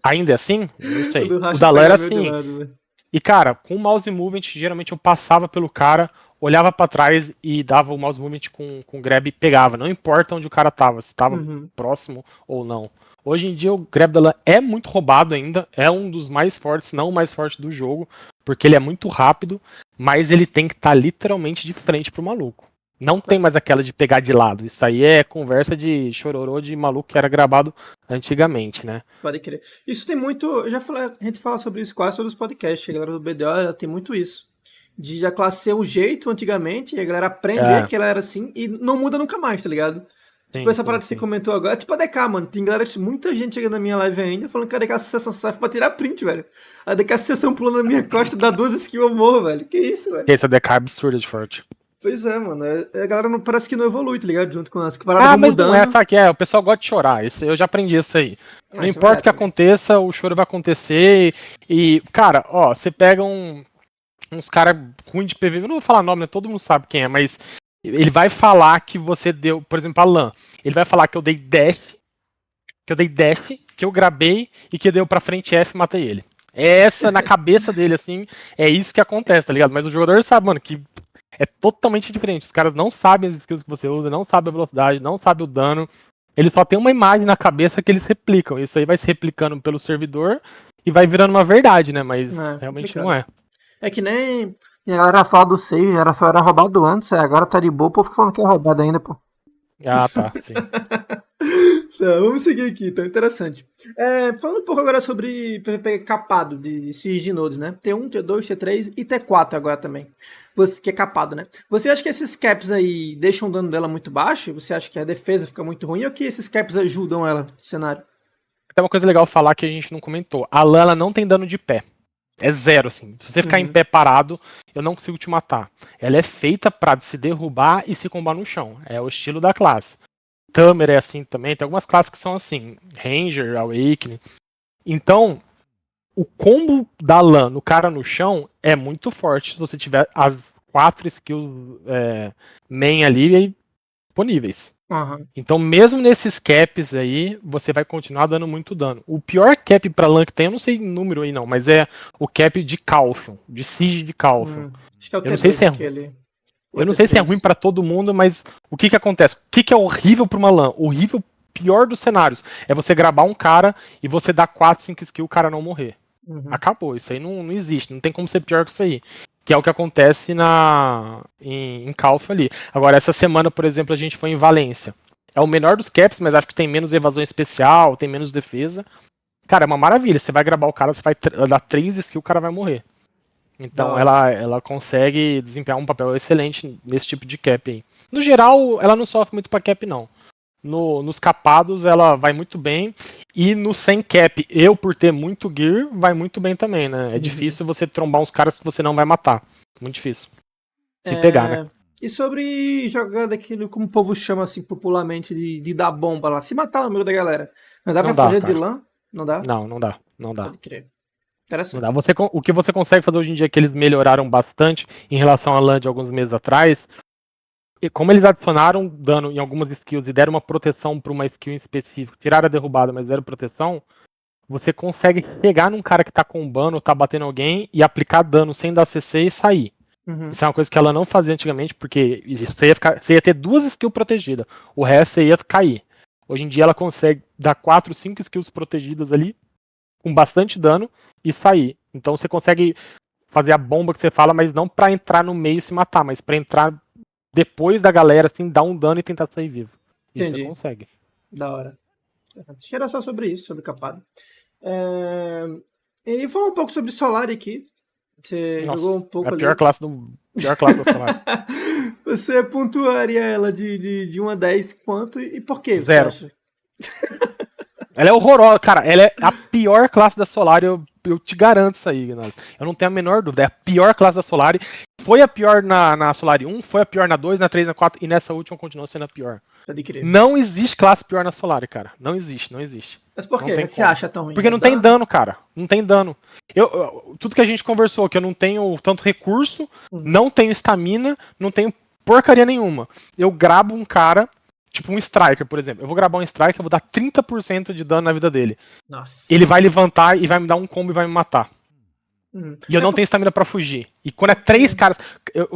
Ainda é assim? Não sei. O Da LAN era meio de assim. lado, velho. E cara, com o mouse movement, geralmente eu passava pelo cara, olhava pra trás e dava o mouse movement com o grab e pegava. Não importa onde o cara tava, se tava próximo ou não. Hoje em dia o grab da LAN é muito roubado ainda, é um dos mais fortes, não o mais forte do jogo, porque ele é muito rápido, mas ele tem que estar literalmente de frente pro maluco. Não tem mais aquela de pegar de lado. Isso aí é conversa de chororô de maluco que era gravado antigamente, né? Pode crer. Isso tem muito. Eu já falei, a gente fala sobre isso quase todos os podcasts. A galera do BDO ela tem muito isso. De a classe ser um jeito antigamente, e a galera aprender que ela era assim e não muda nunca mais, tá ligado? Tipo, essa parada que você comentou agora, tipo a DK, mano. Tem galera, muita gente chegando na minha live ainda falando que a DK sucessão serve pra tirar print, velho. A DK sucessão pulando na minha costa, dá 2 skills, eu morro, velho. Que isso, velho? Essa DK é absurda de forte. Pois é, mano. A galera não, parece que não evolui, tá ligado? Junto com as que paradas vão mas mudando. não é, sabe que o pessoal gosta de chorar. Eu já aprendi isso aí. Não importa o que aconteça, o choro vai acontecer. E, cara, ó, você pega uns caras ruins de PV, eu não vou falar nome, né? Todo mundo sabe quem é, mas ele vai falar que você deu, por exemplo, a LAN. Ele vai falar que eu dei dash, que eu grabei e que deu pra frente F e matei ele. Essa, na cabeça dele, assim, é isso que acontece, tá ligado? Mas o jogador sabe, mano, que é totalmente diferente. Os caras não sabem as skills que você usa, não sabem a velocidade, não sabem o dano. Eles só tem uma imagem na cabeça que eles replicam. Isso aí vai se replicando pelo servidor e vai virando uma verdade, né? Mas realmente complicado. não é. É que nem a galera fala do Sage, só era roubado antes, agora tá de boa, o povo fica falando que é roubado ainda, pô. Ah, tá, sim. Tá, vamos seguir aqui, tá interessante. Falando um pouco agora sobre PVP capado de Siege de Nodes, né? T1, T2, T3 e T4 agora também. Que é capado, né? Você acha que esses caps aí deixam o dano dela muito baixo? Você acha que a defesa fica muito ruim ou que esses caps ajudam ela no cenário? Tem uma coisa legal falar que a gente não comentou. A Lan, ela não tem dano de pé. É zero, assim. Se você ficar em pé parado, eu não consigo te matar. Ela é feita pra se derrubar e se combar no chão. É o estilo da classe. Tamer é assim também. Tem algumas classes que são assim. Ranger, Awakening. Então, o combo da Lan no cara no chão é muito forte se você tiver as 4 skills main ali disponíveis. Aham. Então, mesmo nesses caps aí, você vai continuar dando muito dano. O pior cap pra LAN que tem, eu não sei o número aí não, mas é o cap de Calphion, de Siege de Calphion. Acho que é o Eu não sei T2 se é, aquele. Ou eu é não sei se é ruim T3? pra todo mundo, mas o que acontece? O que é horrível pra uma LAN? Horrível, pior dos cenários, é você gravar um cara e você dar 4, 5 skills e o cara não morrer. Uhum. Acabou, isso aí não existe, não tem como ser pior que isso aí. Que é o que acontece em Calphion ali. Agora, essa semana, por exemplo, a gente foi em Valência. É o menor dos caps, mas acho que tem menos evasão especial, tem menos defesa. Cara, é uma maravilha. Você vai gravar o cara, você vai dar 3 skills, o cara vai morrer. Da Então hora. ela consegue desempenhar um papel excelente nesse tipo de cap aí. No geral, ela não sofre muito pra cap, não. Nos capados, ela vai muito bem. E no sem cap, eu, por ter muito gear, vai muito bem também, né? É difícil você trombar uns caras que você não vai matar. Muito difícil. E pegar, né? E sobre jogar daquilo como o povo chama assim popularmente de dar bomba lá, se matar no meio da galera. Não dá pra Não dá, fugir de cara. LAN? Não dá? Não, não dá. Não dá. Pode crer. Não dá. Interessante. O que você consegue fazer hoje em dia é que eles melhoraram bastante em relação à LAN de alguns meses atrás. E como eles adicionaram dano em algumas skills e deram uma proteção para uma skill em específico, tiraram a derrubada, mas deram proteção, você consegue chegar num cara que tá combando, tá batendo alguém e aplicar dano sem dar CC e sair. Uhum. Isso é uma coisa que ela não fazia antigamente, porque você ia ter 2 skills protegidas, o resto você ia cair. Hoje em dia ela consegue dar 4, 5 skills protegidas ali, com bastante dano, e sair. Então você consegue fazer a bomba que você fala, mas não pra entrar no meio e se matar, mas pra entrar depois da galera, assim, dar um dano e tentar sair vivo. Isso você Entendi. consegue. Da hora. Acho que era só sobre isso, sobre capado. É... E falar um pouco sobre Solari aqui. Você jogou um Nossa, é pouco a ali. pior classe da Solar. Você pontuaria ela de 1 a 10 quanto e por que você Zero. acha? Ela é horrorosa, cara. Ela é a pior classe da Solar, eu te garanto isso aí, Gnaz. Eu não tenho a menor dúvida. É a pior classe da Solar. Foi a pior na Solar 1, foi a pior na 2, na 3, na 4 e nessa última continua sendo a pior. Pode crer. Não existe classe pior na Solar, cara. Não existe, não existe. Mas por quê? Não O que tem é que você como. acha tão ruim? Porque É não tem dano? dano, cara. Não tem dano. Tudo que a gente conversou, que eu não tenho tanto recurso, Uhum. não tenho estamina, não tenho porcaria nenhuma. Eu grabo um cara, tipo um Striker, por exemplo. Eu vou gravar um Striker, eu vou dar 30% de dano na vida dele. Ele Nossa. vai levantar e vai me dar um combo e vai me matar. Uhum. E eu não tenho estamina pra fugir. E quando é Porque. 3 caras.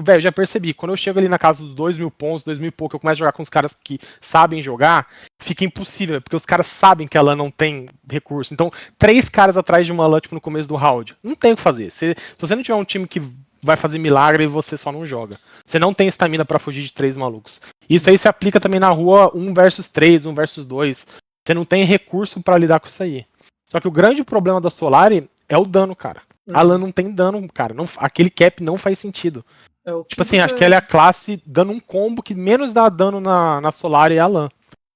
Velho, já percebi. Quando eu chego ali na casa dos 2.000 pontos, 2.000 e pouco, eu começo a jogar com os caras que sabem jogar, fica impossível, porque os caras sabem que a LAN não tem recurso. Então, 3 caras atrás de uma LAN, tipo, no começo do round. Não tem o que fazer. Se você não tiver um time que vai fazer milagre, você só não joga. Você não tem estamina pra fugir de 3 malucos. Isso aí se aplica também na rua 1 versus 3, 1 versus 2. Você não tem recurso pra lidar com isso aí. Só que o grande problema da Solari é o dano, cara. A LAN não tem dano, cara. Não, aquele cap não faz sentido. É o Tipo que assim, acho que você. ela é a classe dando um combo que menos dá dano na Solar e a LAN.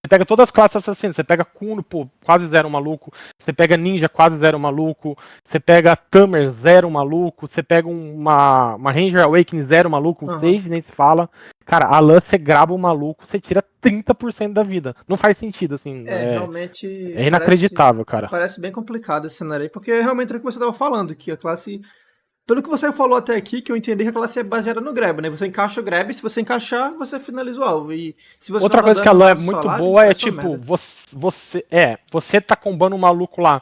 Você pega todas as classes assassinas, você pega Kuno, pô, quase zero maluco. Você pega Ninja, quase zero maluco. Você pega Tamer, zero maluco. Você pega uma Ranger Awakening, zero maluco. Um Aham. Sage, nem se fala. Cara, a LAN, você grava o maluco, você tira 30% da vida. Não faz sentido, assim. Realmente É inacreditável, cara. parece bem complicado esse cenário aí, porque realmente é o que você estava falando, que a classe. Pelo que você falou até aqui, que eu entendi que a classe é baseada no grab, né? Você encaixa o grab, se você encaixar, você finaliza o alvo. E se você não Outra dá coisa que a dano LAN é na muito Solar, boa é vai ser uma tipo, merda. você tá combando um maluco lá,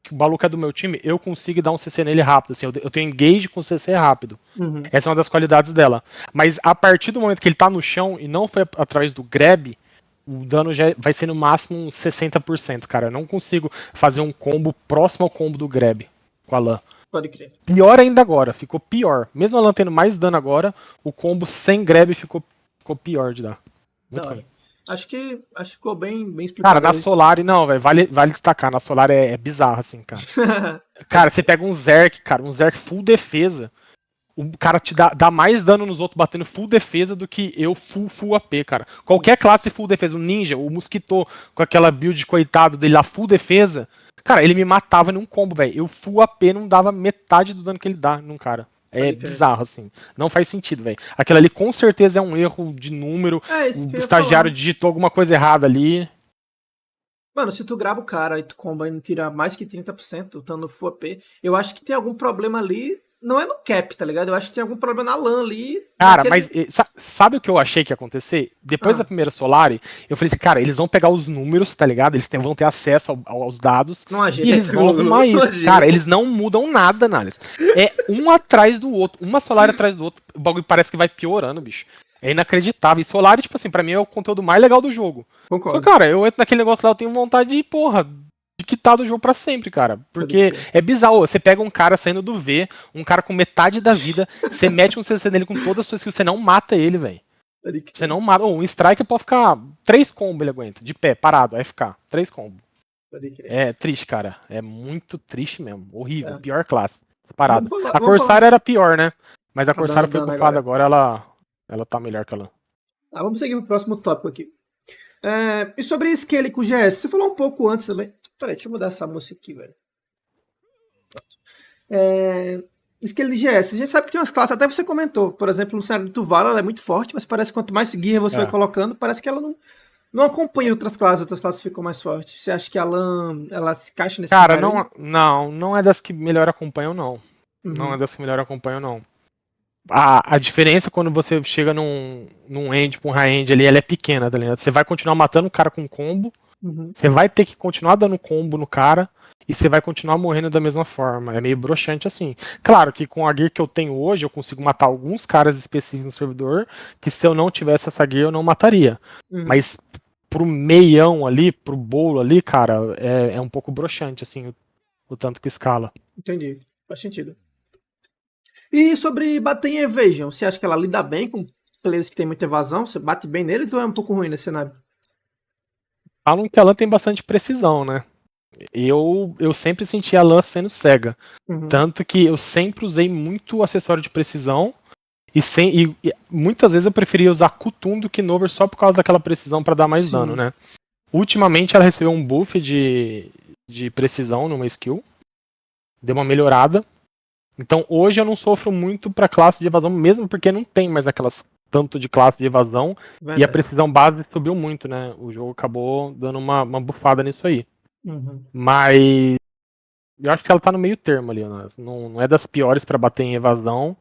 que o maluco é do meu time, eu consigo dar um CC nele rápido, assim, eu tenho engage com CC rápido. Uhum. Essa é uma das qualidades dela. Mas a partir do momento que ele tá no chão e não foi através do grab, o dano já vai ser no máximo uns 60%, cara. Eu não consigo fazer um combo próximo ao combo do grab com a LAN. Pode crer. Pior ainda agora, ficou pior. Mesmo a LAN tendo mais dano agora, o combo sem grab ficou pior de dar. Da Muito ruim. hora. Acho que ficou bem Cara, explicado na isso. Solari, não, velho. Vale destacar, na Solari é bizarro, assim, cara. Pode Cara, você crer. pega um Zerk, cara, um Zerk full defesa. O cara te dá mais dano nos outros batendo full defesa do que eu full AP, cara. Qualquer classe full defesa, o Ninja, o Mosquito, com aquela build coitado dele lá, full defesa, cara, ele me matava num combo, velho. Eu full AP não dava metade do dano que ele dá num cara. É Pode crer. bizarro, assim. Não faz sentido, velho. Aquilo ali com certeza é um erro de número. É isso O que eu ia estagiário falar. digitou alguma coisa errada ali. Mano, se tu grava o cara e tu comba e não tira mais que 30%, estando full AP, eu acho que tem algum problema ali. Não é no cap, tá ligado? Eu acho que tem algum problema na LAN ali, Cara, mas naquele. sabe o que eu achei que ia acontecer? Depois da Ah, primeira Solari, eu falei assim, cara, eles vão pegar os números, tá ligado? Vão ter acesso aos dados não e eles ajeita, vão Glu, arrumar não isso. Cara, ajeita. eles não mudam nada, Nales. É um atrás do outro, uma Solari atrás do outro. O bagulho parece que vai piorando, bicho. É inacreditável. E Solari, tipo assim, pra mim é o conteúdo mais legal do jogo. Só, Concordo. cara, eu entro naquele negócio lá, eu tenho vontade de, porra, de quitar do jogo pra sempre, cara. Pode Porque crer. é bizarro. Você pega um cara saindo do V, um cara com metade da vida, você mete um CC nele com todas as suas skills, você não mata ele, velho. Pode Você crer. não mata. Um strike pode ficar 3 combos, ele aguenta. De pé, parado, AFK. 3 combos. Pode crer. É triste, cara. É muito triste mesmo. Horrível. É. Pior classe. Parada. Vamos falar, A vamos falar. Corsair era pior, né? Mas a Tá Corsair dando, foi dando bufada agora. agora, ela tá melhor que ela. Vamos seguir pro próximo tópico aqui. E sobre Scale com GS? Você falou um pouco antes também. Peraí, deixa eu mudar essa música aqui, velho. É, Scale de GS. A gente sabe que tem umas classes, até você comentou. Por exemplo, no cenário do Tuvala, ela é muito forte, mas parece que quanto mais gear você vai É. colocando, parece que ela não acompanha outras classes ficam mais fortes. Você acha que a LAN, ela se encaixa nesse Cara, cenário aí? não é das que melhor acompanham, não. Não é Uhum. das que melhor acompanham, não. A diferença quando você chega num end, pra um high-end ali, ela é pequena, tá ligado? Você vai continuar matando o cara com combo, Uhum. você vai ter que continuar dando combo no cara e você vai continuar morrendo da mesma forma. É meio broxante assim. Claro que com a gear que eu tenho hoje, eu consigo matar alguns caras específicos no servidor, que se eu não tivesse essa gear, eu não mataria. Uhum. Mas pro meião ali, pro bolo ali, cara, é um pouco broxante, assim, o tanto que escala. Entendi. Faz sentido. E sobre bater em Evasion, você acha que ela lida bem com players que tem muita evasão? Você bate bem neles ou é um pouco ruim nesse cenário? Falam que a LAN tem bastante precisão, né? Eu sempre senti a LAN sendo cega. Uhum. Tanto que eu sempre usei muito acessório de precisão. E muitas vezes eu preferia usar Kutum do que Nover só por causa daquela precisão para dar mais dano, Sim. né? Ultimamente ela recebeu um buff de precisão numa skill. Deu uma melhorada. Então hoje eu não sofro muito pra classe de evasão, mesmo porque não tem mais aquelas tanto de classe de evasão. E a Verdade. precisão base subiu muito, né? O jogo acabou dando uma bufada nisso aí. Uhum. Mas eu acho que ela tá no meio termo ali, né? Não é das piores pra bater em evasão.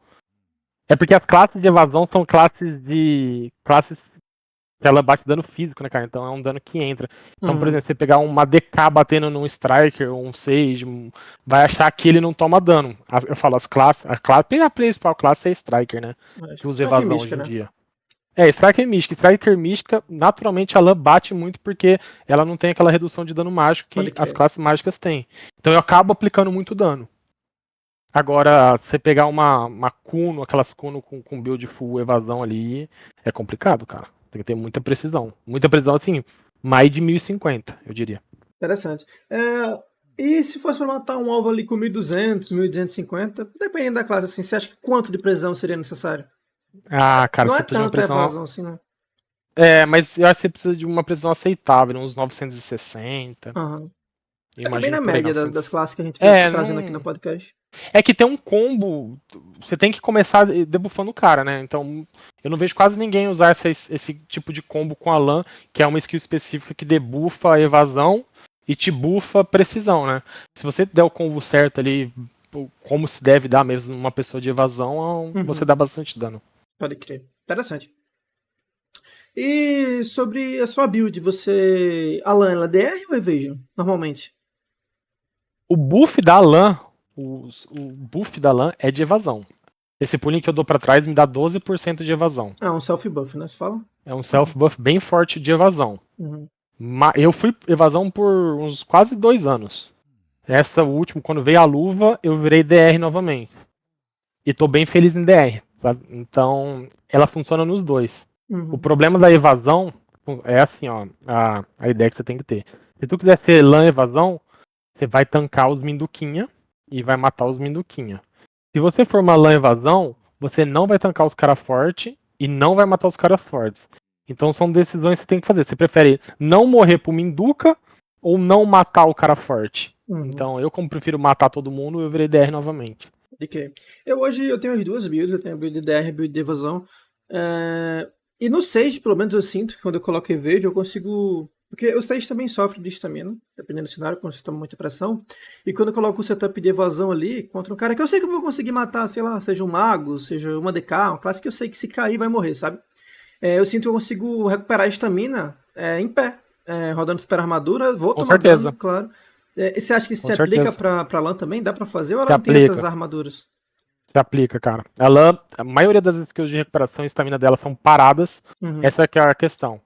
É porque as classes de evasão são classes que ela bate dano físico, né, cara? Então é um dano que entra. Então, por Uhum. exemplo, você pegar uma DK batendo num Striker ou um Sage, vai achar que ele não toma dano. Eu falo a principal classe é Striker, né? Que usa Strike evasão mística, hoje em né? dia. É, Striker Mística. Striker Mística, naturalmente, a LAN bate muito porque ela não tem aquela redução de dano mágico Pode que as crer. classes mágicas têm. Então eu acabo aplicando muito dano. Agora, você pegar uma Kuno, aquelas Kuno com build full evasão ali, é complicado, cara. Tem que ter muita precisão. Muita precisão, assim, mais de 1050, eu diria. Interessante. E se fosse para matar um alvo ali com 1200, 1250, dependendo da classe, assim, você acha que quanto de precisão seria necessário? Ah, cara, Não é você precisa de uma tanta precisão. evasão assim, né? É, mas eu acho que você precisa de uma precisão aceitável, uns 960. Aham. É bem Imagino na por aí, média das 900. classes que a gente vê É, trazendo aqui no não. podcast. É que tem um combo. Você tem que começar debuffando o cara, né? Então, eu não vejo quase ninguém usar esse tipo de combo com a LAN, que é uma skill específica que debufa a evasão e te bufa precisão, né? Se você der o combo certo ali, como se deve dar mesmo uma pessoa de evasão, você Uhum. dá bastante dano. Pode crer. Interessante. E sobre a sua build, você. Alan, ela é DR ou Evasion? Normalmente. O buff da LAN, o buff da LAN é de evasão. Esse pulling que eu dou pra trás me dá 12% de evasão. Ah, um self-buff, né? Você fala? É um Uhum. self-buff bem forte de evasão. Uhum. Eu fui evasão por uns quase 2 anos. Essa última, quando veio a luva, eu virei DR novamente. E tô bem feliz em DR. Sabe? Então, ela funciona nos dois. O Uhum. problema da evasão É assim, ó, a ideia que você tem que ter. Se tu quiser ser LAN evasão, você vai tancar os Minduquinha e vai matar os Minduquinha. Se você for uma LAN evasão, você não vai tancar os caras fortes e não vai matar os caras fortes. Então são decisões que você tem que fazer. Você prefere não morrer pro Minduca ou não matar o cara forte? Então eu, como prefiro matar todo mundo, eu virei DR novamente. Ok. Hoje eu tenho as duas builds, eu tenho a build de DR e a build de evasão. E no Sage, pelo menos eu sinto que quando eu coloco Evade, eu consigo. Porque o Sage também sofre de estamina, dependendo do cenário, quando você toma muita pressão. E quando eu coloco o setup de evasão ali, contra um cara que eu sei que eu vou conseguir matar, sei lá, seja um mago, seja uma DK, uma classe que eu sei que se cair vai morrer, sabe? Eu sinto que eu consigo recuperar a estamina em pé, rodando super armadura, vou Com tomar certeza. dano, claro. E você acha que isso Com se aplica certeza. pra LAN também? Dá pra fazer ou ela Se não tem essas aplica. armaduras? Se aplica, cara. Ela, a maioria das skills de recuperação e estamina dela são paradas. Uhum, Essa que é a questão.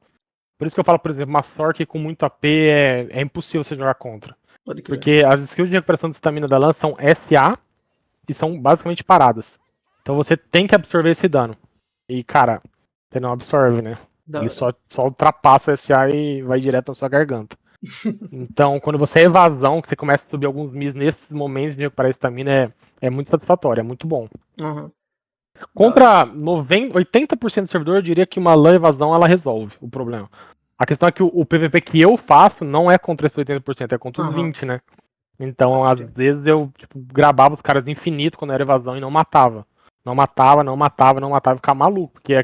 Por isso que eu falo, por exemplo, uma Sork com muito AP é impossível você jogar contra. pode crer. Porque as skills de recuperação de estamina da LAN são SA e são basicamente paradas. Então você tem que absorver esse dano. E, cara, você não absorve, né? Da Ele hora. só ultrapassa o SA e vai direto na sua garganta. Então, quando você é evasão, que você começa a subir alguns mis nesses momentos de recuperar estamina, é muito satisfatório, é muito bom. Uhum, da hora. Contra 80% do servidor, eu diria que uma LAN evasão ela resolve o problema. A questão é que o PVP que eu faço não é contra esse 80%, é contra os Uhum, 20%, né? Então, pode às crer. vezes eu tipo, gravava os caras infinito quando era evasão e não matava. Não matava, não matava, não matava e ficava maluco. Porque é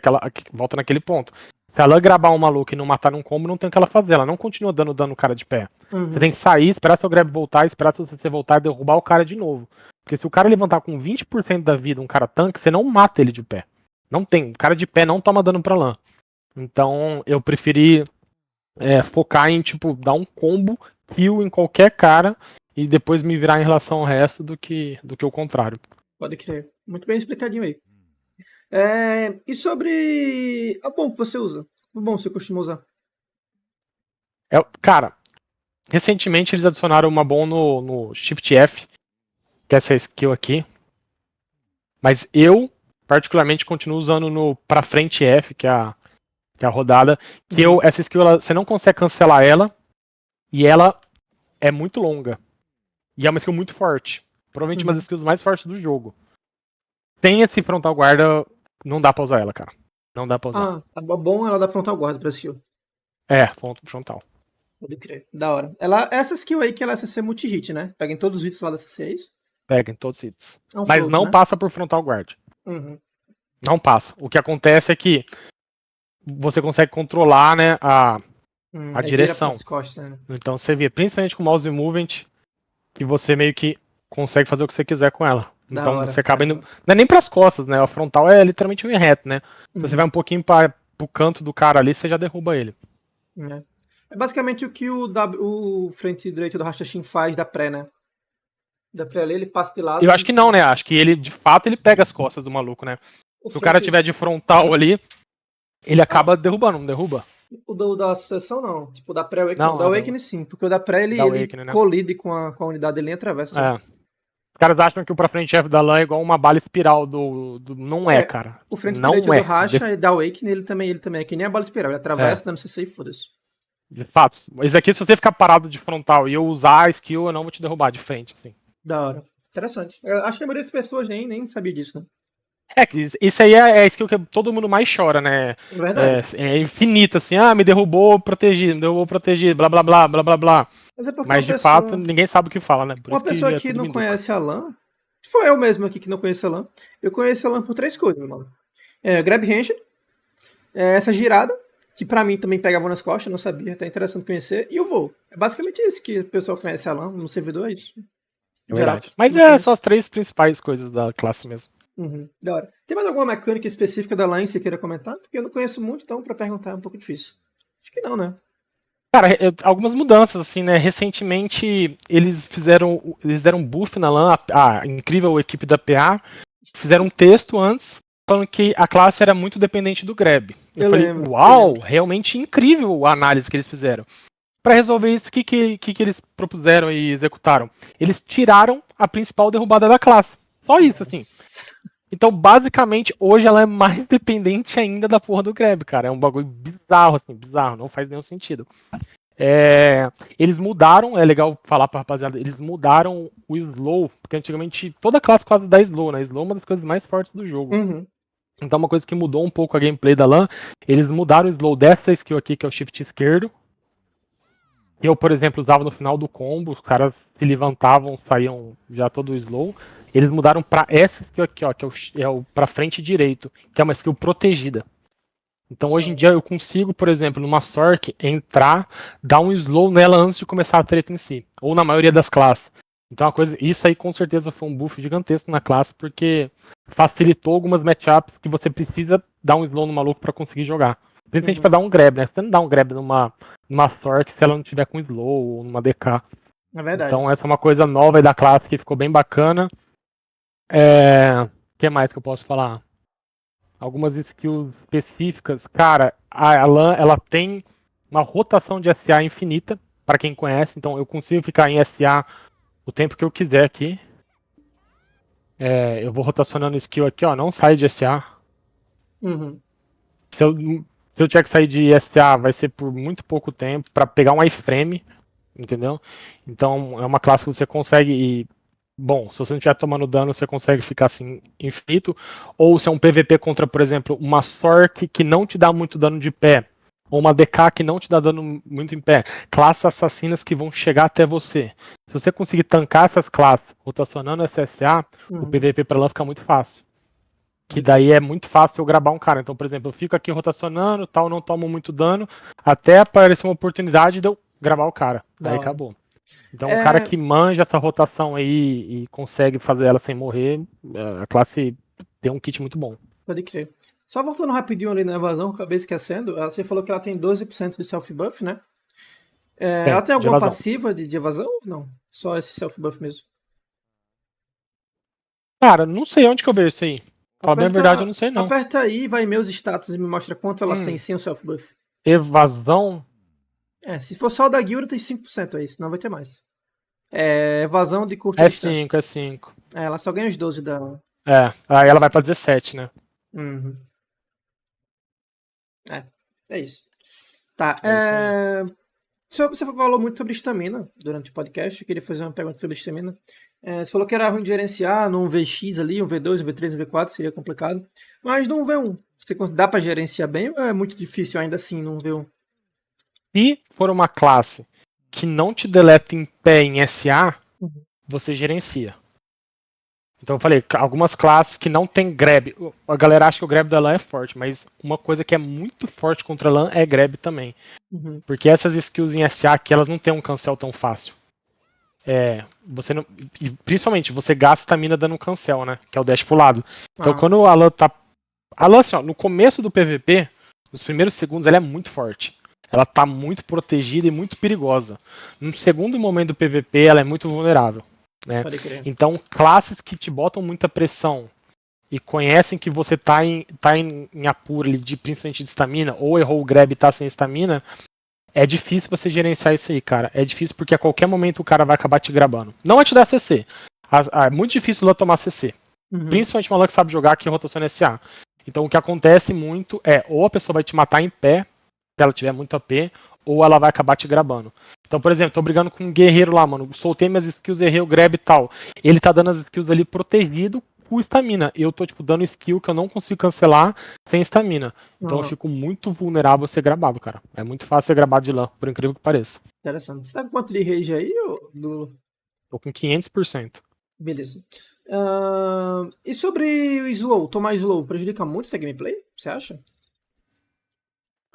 volta naquele ponto. Se ela gravar um maluco e não matar num combo, não tem o que ela fazer. Ela não continua dando dano no cara de pé. Você Uhum, tem que sair, esperar seu grab voltar, esperar se você voltar e derrubar o cara de novo. Porque se o cara levantar com 20% da vida um cara tanque, você não mata ele de pé. Não tem. O cara de pé não toma dano pra LAN. Então eu preferi focar em, tipo, dar um combo, kill em qualquer cara e depois me virar em relação ao resto do que o contrário. pode crer. Muito bem explicadinho aí. E sobre a bomba que você usa? O bom você costuma usar? Cara, recentemente eles adicionaram uma bom no Shift F, que é essa skill aqui. Mas eu, particularmente, continuo usando no pra frente F, que é a rodada. Uhum, Essa skill, você não consegue cancelar ela. E ela é muito longa. E é uma skill muito forte. Provavelmente uma das uhum. skills mais fortes do jogo. Sem esse frontal guarda, não dá pra usar ela, cara. Não dá pra usar. Ah, a bom ela dá frontal guard pra skill. Ponto frontal. Pode crer. Da hora. Essa skill aí que ela é CC multi-hit, né? Pega em todos os hits lá da CC, é isso? Pega em todos os hits. É um Mas float, não né? passa por frontal guard. Uhum. Não passa. O que acontece é que você consegue controlar, né, a Aí vira direção. pras costas, né? Então você vê, principalmente com o mouse movement, que você meio que consegue fazer o que você quiser com ela. Da Então hora, você acaba indo. caramba. Não é nem pras costas, né? A frontal é literalmente um reto, né? Se você vai Uhum. um pouquinho pro canto do cara ali, você já derruba ele. É basicamente o que o frente direito do Rashashin faz da pré, né? Da pré ali, ele passa de lado Eu acho e. que não, né? Acho que ele, de fato, ele pega as costas do maluco, né? O Se o cara frente. tiver de frontal ali, ele Ah, acaba derrubando, não derruba? o da sucessão não. Tipo, o da pré-Awakening não. Não, Da Awakening sim, porque o da pré da ele Awakening, né? colide com a unidade dele e atravessa, sabe? É. Os caras acham que o pra frente F da LAN é igual uma bala espiral do. Não é, É, cara. o frente direito Não do é. Racha e da Awakening ele também é que nem a bola espiral. Ele É. atravessa, dando CC e foda-se. De fato. Mas aqui, se você ficar parado de frontal e eu usar a skill, eu não vou te derrubar de frente, assim. Da hora. Interessante. Eu acho que a maioria das pessoas nem sabia disso, né? Isso aí é a skill que todo mundo mais chora, né? É verdade. É infinito, assim, me derrubou, protegido, blá blá blá, blá blá blá. Mas é porque Mas de fato, ninguém sabe o que fala, né? Por uma isso que pessoa é que tudo não Minduca. conhece a LAN, foi eu mesmo aqui que não conheço a LAN. Eu conheço a LAN por três coisas, mano. Grab Handshake, essa girada, que pra mim também pegava nas costas, não sabia, tá interessante conhecer, e o voo. É basicamente isso que o pessoal conhece a LAN no servidor, é isso. É Em geral, verdade. Mas não conhece. são as três principais coisas da classe mesmo. Uhum, da hora. Tem mais alguma mecânica específica da LAN que você queira comentar? Porque eu não conheço muito, então pra perguntar é um pouco difícil. Acho que não, né? Cara, algumas mudanças, assim, né? Recentemente eles deram um buff na LAN, a incrível equipe da PA, fizeram um texto antes falando que a classe era muito dependente do grab. Eu Eu falei, lembro, eu uau, lembro. realmente incrível a análise que eles fizeram. Para resolver isso, o que eles propuseram e executaram? Eles tiraram a principal derrubada da classe. Só isso, assim. Nossa. Então, basicamente, hoje ela é mais dependente ainda da porra do grab, cara. É um bagulho bizarro, assim, bizarro, não faz nenhum sentido. Eles mudaram, é legal falar pra rapaziada, eles mudaram o slow, porque antigamente toda classe quase dá slow, né? Slow é uma das coisas mais fortes do jogo. Uhum. Então, uma coisa que mudou um pouco a gameplay da LAN, eles mudaram o slow dessa skill aqui, que é o shift esquerdo, que eu, por exemplo, usava no final do combo, os caras se levantavam, saíam já todo slow. Eles mudaram pra essa skill aqui, ó, que é o pra frente direito, que é uma skill protegida. Então hoje em dia eu consigo, por exemplo, numa Sork, entrar, dar um slow nela antes de começar a treta em si. Ou na maioria das classes. Então isso aí com certeza foi um buff gigantesco na classe, porque facilitou algumas matchups que você precisa dar um slow no maluco pra conseguir jogar. Principalmente pra dar um grab, né? Você não dá um grab numa Sork se ela não tiver com slow ou numa DK. É verdade. Então essa é uma coisa nova aí da classe que ficou bem bacana. O que mais que eu posso falar? Algumas skills específicas. Cara, a LAN ela tem uma rotação de SA infinita, para quem conhece, então eu consigo ficar em SA o tempo que eu quiser aqui. Eu vou rotacionando skill aqui, ó, não sai de SA. Uhum. Se eu tiver que sair de SA, vai ser por muito pouco tempo, para pegar um iframe, entendeu? Então é uma classe que você consegue bom, se você não estiver tomando dano, você consegue ficar assim infinito. Ou se é um PVP contra, por exemplo, uma Sork que não te dá muito dano de pé, ou uma DK que não te dá dano muito em pé, classes assassinas que vão chegar até você. Se você conseguir tancar essas classes rotacionando SSA, o Uhum. PVP pra ela fica muito fácil. Que Pode crer. daí é muito fácil eu gravar um cara. Então, por exemplo, eu fico aqui rotacionando, tal, não tomo muito dano, até aparecer uma oportunidade de eu gravar o cara. Da Daí hora. acabou. Então, um cara É, que manja essa rotação aí e consegue fazer ela sem morrer, a classe tem um kit muito bom. pode crer. Só voltando rapidinho ali na evasão, que eu acabei esquecendo. Você falou que ela tem 12% de self-buff, né? Ela Tem, tem de alguma evasão. passiva de evasão ou não? Só esse self-buff mesmo? Cara, não sei onde que eu vejo isso aí. Falar bem a verdade, eu Aperta, não sei não. aperta aí, vai em meus status e me mostra quanto ela tem Hum, sem o self-buff. evasão. Se for só o da guilda, tem 5% aí, senão vai ter mais. Evasão de curta É distância. 5, é 5. Ela só ganha os 12 da. Aí ela vai pra 17, né? Uhum. É, é isso. Tá. É isso aí. Você falou muito sobre estamina durante o podcast. Eu queria fazer uma pergunta sobre estamina. Você falou que era ruim de gerenciar num VX ali, um V2, um V3, um V4, seria complicado. Mas num V1, dá pra gerenciar bem ou é muito difícil ainda assim num V1? Se for uma classe que não te deleta em pé em SA, Uhum. você gerencia. Então eu falei, algumas classes que não tem grab. A galera acha que o grab da LAN é forte, mas uma coisa que é muito forte contra a LAN é grab também. Uhum. Porque essas skills em SA aqui, elas não têm um cancel tão fácil. Você não, e principalmente, você gasta stamina dando um cancel, né? Que é o dash pro lado. Então Aham. quando a LAN tá. A LAN, assim, ó, no começo do PVP, nos primeiros segundos, ela é muito forte. Ela tá muito protegida e muito perigosa. No segundo momento do PVP, ela é muito vulnerável. Né? Pode crer. Então, classes que te botam muita pressão e conhecem que você tá em apuro ali, principalmente de estamina, ou errou o grab e tá sem estamina, é difícil você gerenciar isso aí, cara. É difícil porque a qualquer momento o cara vai acabar te grabando. Não vai te dar CC. É muito difícil lá tomar CC. Uhum. Principalmente uma LAN que sabe jogar aqui em rotação SA. Então o que acontece muito é ou a pessoa vai te matar em pé, se ela tiver muito AP, ou ela vai acabar te grabando. Então, por exemplo, tô brigando com um guerreiro lá, mano. Soltei minhas skills, errei o grab e tal. Ele tá dando as skills ali protegido com estamina. Eu tô, tipo, dando skill que eu não consigo cancelar sem estamina. Então eu Aham. fico muito vulnerável a ser grabado, cara. É muito fácil ser grabado de LAN, por incrível que pareça. Interessante. Você tá com quanto de rage aí, Dulo? Tô com 500%. Beleza. E sobre o slow, tomar slow, prejudica muito essa gameplay? Você acha?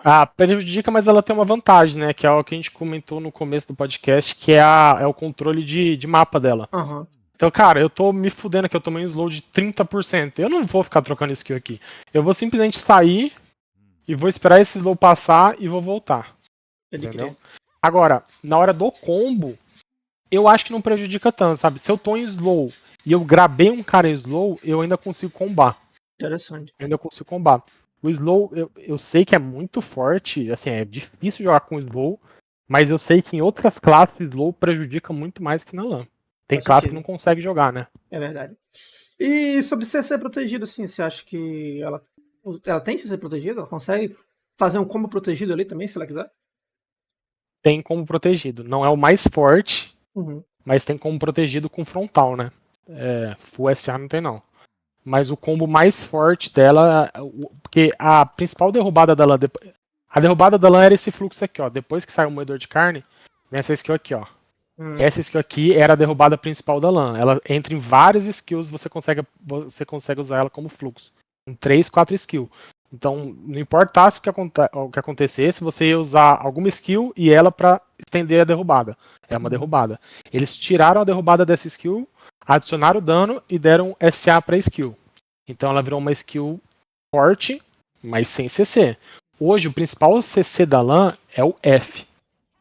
Ah, prejudica, mas ela tem uma vantagem, né? Que é o que a gente comentou no começo do podcast, que é o controle de mapa dela. Aham. Então, cara, eu tô me fudendo aqui, eu tomei um slow de 30%. Eu não vou ficar trocando skill aqui. Eu vou simplesmente sair e vou esperar esse slow passar e vou voltar. Pode Entendeu? crer. Agora, na hora do combo, eu acho que não prejudica tanto, sabe? Se eu tô em slow e eu grabei um cara em slow, eu ainda consigo combar. Interessante. Eu ainda consigo combar. O slow, eu sei que é muito forte, assim, é difícil jogar com slow, mas eu sei que em outras classes slow prejudica muito mais que na LAN. Tem Faz classe que sentido. não consegue jogar, né? É verdade. E sobre CC protegido, assim, você acha que ela tem CC protegido? Ela consegue fazer um combo protegido ali também, se ela quiser? Tem como protegido. Não é o mais forte, Uhum. mas tem como protegido com frontal, né? Full SA não tem não. Mas o combo mais forte dela, porque a principal derrubada da LAN, a derrubada da LAN era esse fluxo aqui, ó. Depois que sai o moedor de carne, vem essa skill aqui, ó. Essa skill aqui era a derrubada principal da LAN. Ela entra em várias skills, você consegue usar ela como fluxo. Com 3, 4 skills. Então, não importasse o que acontecesse, você ia usar alguma skill e ela para estender a derrubada. É uma derrubada. Eles tiraram a derrubada dessa skill, adicionaram o dano e deram SA para skill. Então ela virou uma skill forte, mas sem CC. Hoje o principal CC da LAN é o F,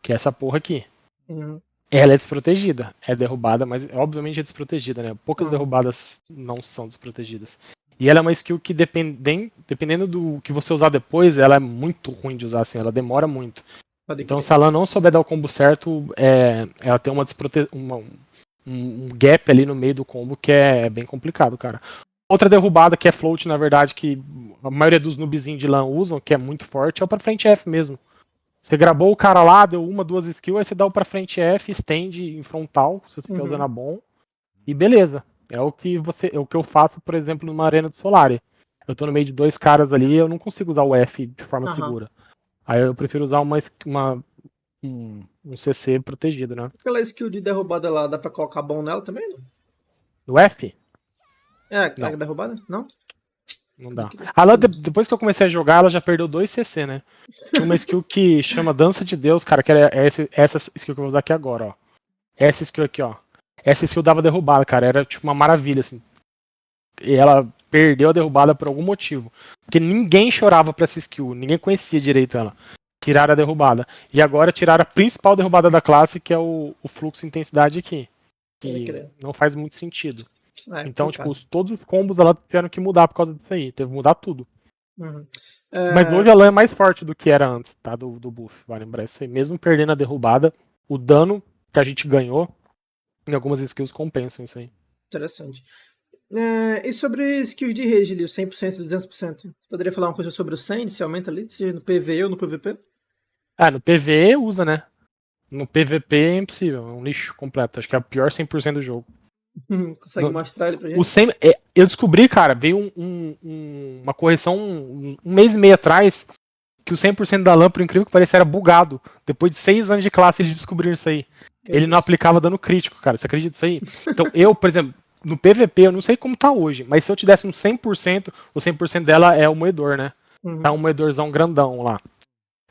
que é essa porra aqui. Uhum. Ela é desprotegida, é derrubada, mas obviamente é desprotegida, né? Poucas Uhum. derrubadas não são desprotegidas. E ela é uma skill que, dependendo do que você usar depois, ela é muito ruim de usar assim, ela demora muito. Pode Então, crer. se ela não souber dar o combo certo, ela tem um gap ali no meio do combo que é bem complicado, cara. Outra derrubada que é float, na verdade, que a maioria dos noobzinhos de LAN usam, que é muito forte, é o pra frente F mesmo. Você grabou o cara lá, deu uma, duas skills, aí você dá o pra frente F, estende em frontal, se você estiver usando a bom, e beleza. É o que eu faço, por exemplo, numa arena do Solari. Eu tô no meio de dois caras ali, eu não consigo usar o F de forma Aham. segura. Aí eu prefiro usar um CC protegido, né? Aquela skill de derrubada lá, dá pra colocar bom nela também? Não? O F? É, a Não, derrubada? Não? não Pode dá. crer. Ela, depois que eu comecei a jogar, ela já perdeu 2 CC, né? Tinha uma skill que chama Dança de Deus, cara, que era essa skill que eu vou usar aqui agora, ó. Essa skill aqui, ó. Essa skill dava derrubada, cara. Era tipo uma maravilha, assim. E ela perdeu a derrubada por algum motivo. Porque ninguém chorava pra essa skill, ninguém conhecia direito ela. Tiraram a derrubada. E agora tiraram a principal derrubada da classe, que é o fluxo e intensidade aqui. Pode Que crer. não faz muito sentido. É, Então, tipo, complicado. todos os combos ela tiveram que mudar por causa disso aí. Teve que mudar tudo. Uhum. Mas É, hoje a LAN é mais forte do que era antes, tá? Do buff, vai lembrar isso aí. Mesmo perdendo a derrubada, o dano que a gente ganhou em algumas skills compensam isso aí. interessante. E sobre skills de rage ali, o 100% e 200%? Você poderia falar uma coisa sobre o 100, se aumenta ali, seja no PvE ou no PvP? No PvE usa, né? No PVP é impossível, é um lixo completo. Acho que é o pior 100% do jogo. Consegue mostrar ele pra O gente? 100, eu descobri, cara, veio uma correção um mês e meio atrás, que o 100% da LAN, por incrível que pareça, era bugado. Depois de 6 anos de classe, eles descobriram isso aí. Meu Ele não Deus. aplicava dano crítico, cara. Você acredita nisso aí? Então, eu, por exemplo, no PVP, eu não sei como tá hoje, mas se eu tivesse um 100%, o 100% dela é o moedor, né? Tá um Uhum. moedorzão grandão lá.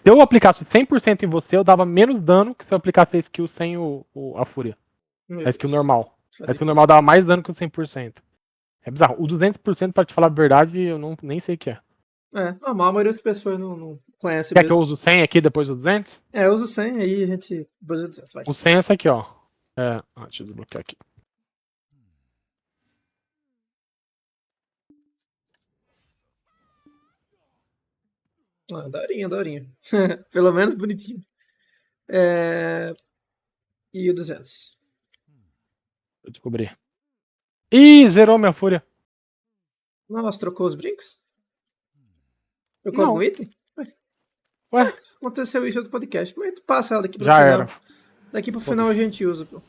Se eu aplicasse 100% em você, eu dava menos dano que se eu aplicasse a skill sem a fúria. Meu A skill Deus. normal. A Pode skill crer. normal dava mais dano que o 100%. É bizarro. O 200%, pra te falar a verdade, eu nem sei o que é. Normal, a maioria das pessoas não conhece Quer que eu mesmo. use o 100 aqui depois do 200? Eu uso 100, aí a gente. Depois eu... vai. O 100 é essa aqui, ó. Deixa eu desbloquear aqui. Daorinha, daorinha. Pelo menos bonitinho. É, e o 200? Eu descobri. Ih, zerou minha fúria. Nossa, trocou os brinks? Trocou algum Não. item? Ué, Aconteceu isso no podcast. Mas tu passa ela daqui pro já era. final. Daqui pro final a Foda-se. gente usa, pô. Não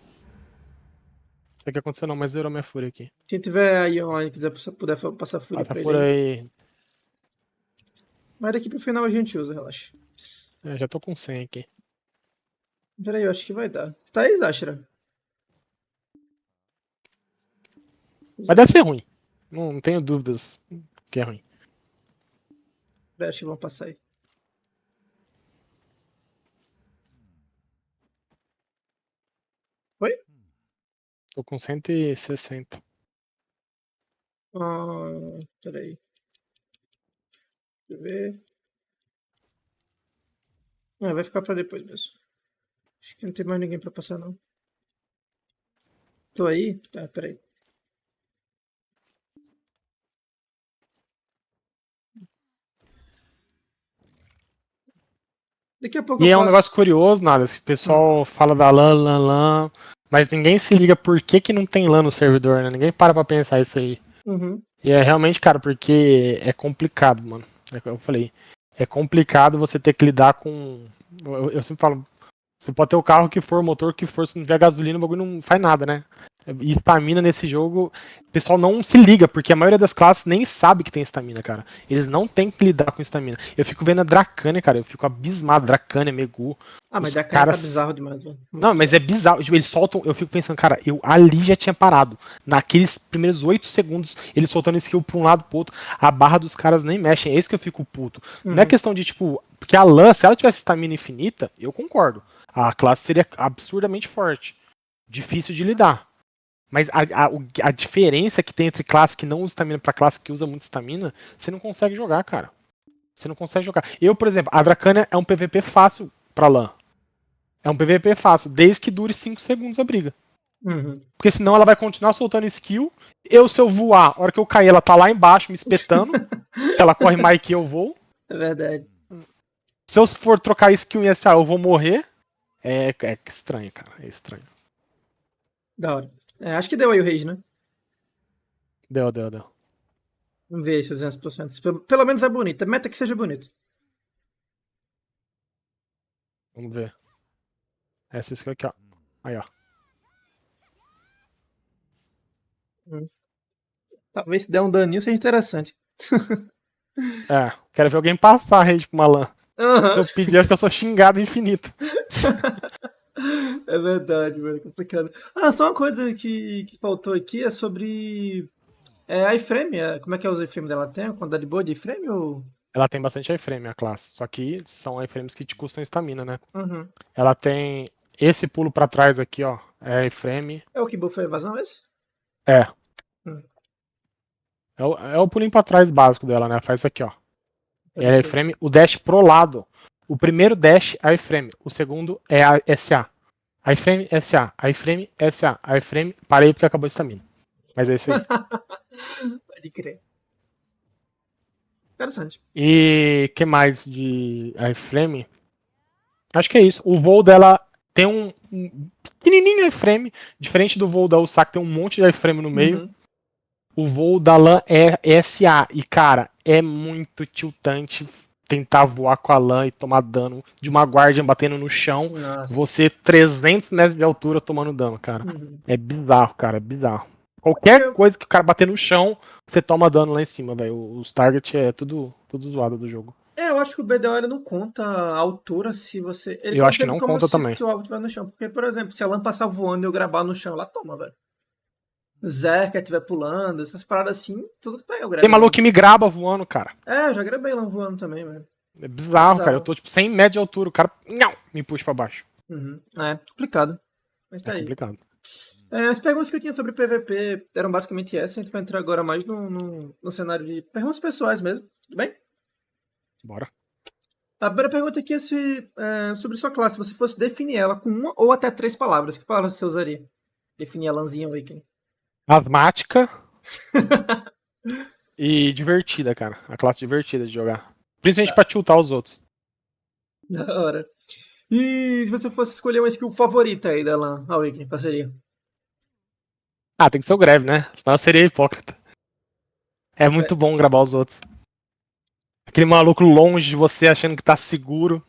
sei o que aconteceu não, mas zerou minha fúria aqui. Quem tiver aí online e quiser puder passar fúria Essa pra ele fúria aí. aí. Mas daqui pro final a gente usa, relaxa. Já tô com 100 aqui. Peraí, eu acho que vai dar. Tá aí, Zashra? Mas deve ser ruim. Não tenho dúvidas que é ruim. Peraí, acho que vão passar aí. Oi? Tô com 160. Peraí. Deixa eu ver. Vai ficar pra depois mesmo. Acho que não tem mais ninguém pra passar, não. Tô aí? Tá, peraí. Daqui a pouco E eu é um negócio passo. curioso, nada. O Hum. pessoal fala da LAN, LAN, LAN. Mas ninguém se liga por que não tem LAN no servidor, né? Ninguém para pra pensar isso aí. Uhum. E é realmente, cara, porque é complicado, mano. É o que eu falei. É complicado você ter que lidar com. Eu sempre falo, você pode ter o carro que for, o motor que for, se não tiver gasolina, o bagulho não faz nada, né? E estamina nesse jogo, o pessoal não se liga, porque a maioria das classes nem sabe que tem estamina, cara. Eles não têm que lidar com estamina. Eu fico vendo a Dracania, cara, eu fico abismado. Dracania, Megu, Ah, mas os Dracanha tá caras. bizarro demais, velho. Muito Não, mas é bizarro. bizarro. Tipo, eles soltam. Eu fico pensando, cara, eu ali já tinha parado. Naqueles primeiros 8 segundos, eles soltando skill pra um lado pro outro. A barra dos caras nem mexe. É esse que eu fico puto. Não é Uhum. questão de, tipo. Porque a Lan, se ela tivesse estamina infinita, eu concordo. A classe seria absurdamente forte. Difícil de lidar. Mas a diferença que tem entre classe que não usa estamina pra classe que usa muito estamina, você não consegue jogar, cara. Você não consegue jogar. Eu, por exemplo, a Dracania é um PVP fácil pra Lan. É um PVP fácil, desde que dure 5 segundos a briga. Uhum. Porque senão ela vai continuar soltando skill. Se eu voar, a hora que eu cair, ela tá lá embaixo me espetando. Que ela corre mais que eu vou. É verdade. Se eu for trocar skill em SA, eu vou morrer. É estranho, cara. É estranho. Da hora. É, acho que deu aí o rage, né? Deu. Vamos ver esses 200%. Pelo menos é bonito. A meta é que seja bonito. Vamos ver. Essa skill aqui, ó. Aí, ó. Hum. Talvez se der um daninho seja interessante. Quero ver alguém passar a rede pro Malan. Se Aham. eu pedir, acho que eu sou xingado infinito. É verdade, mano. É complicado. Ah, só uma coisa que faltou aqui é sobre a iframe. Como é que é o iframe dela? Tem a quantidade boa de iframe ou... Ela tem bastante iframe, a classe. Só que são iframes que te custam estamina, né? Uhum. Ela tem esse pulo pra trás aqui, ó. É iframe. É o que buffa a evasão, esse? É. Hum, É o pulinho pra trás básico dela, né? Faz isso aqui, ó. pode É crer. iframe. O dash pro lado. O primeiro dash é iframe. O segundo é a SA. iframe, SA. iframe, SA. iframe. Parei porque acabou a estamina. Mas é isso aí. Pode crer. Interessante. E que mais de iframe? Acho que é isso. O voo dela tem um pequenininho iframe. Diferente do voo da USA, que tem um monte de iframe no meio. Uhum. O voo da LAN é SA. E, cara, é muito tiltante tentar voar com a LAN e tomar dano de uma Guardian batendo no chão. Nossa. Você 300 metros de altura tomando dano, cara. Uhum. É bizarro, cara. É bizarro. Porque, Qualquer coisa que o cara bater no chão, você toma dano lá em cima, velho. Os targets é tudo zoado do jogo. eu acho que o BDO ele não conta a altura se você. Ele Eu conta acho que sempre não como conta se também. o alvo estiver no chão. Porque, por exemplo, se a lã passar voando e eu gravar no chão, ela toma, velho. Zerka estiver pulando, essas paradas assim, tudo pega o Tem grab, maluco mano. que me graba voando, cara. Eu já gravei lã voando também, velho. É É bizarro, cara. Eu bizarro. tô tipo 100 metros de altura. O cara não, me puxa pra baixo. Uhum. É, complicado. Mas É tá aí. complicado. As perguntas que eu tinha sobre PVP eram basicamente essas. A gente vai entrar agora mais no cenário de perguntas pessoais mesmo. Tudo bem? Bora. A primeira pergunta aqui é sobre sua classe. Se você fosse definir ela com uma ou até três palavras, que palavras você usaria? Definir a lãzinha Awakening. Asmática e divertida, cara. A classe divertida de jogar. Principalmente Tá, pra tiltar os outros. da hora. E se você fosse escolher uma skill favorita aí da LAN Awakening, qual seria? Ah, tem que ser o greve, né? Senão eu seria hipócrita. É muito É. bom gravar os outros. Aquele maluco longe de você achando que tá seguro.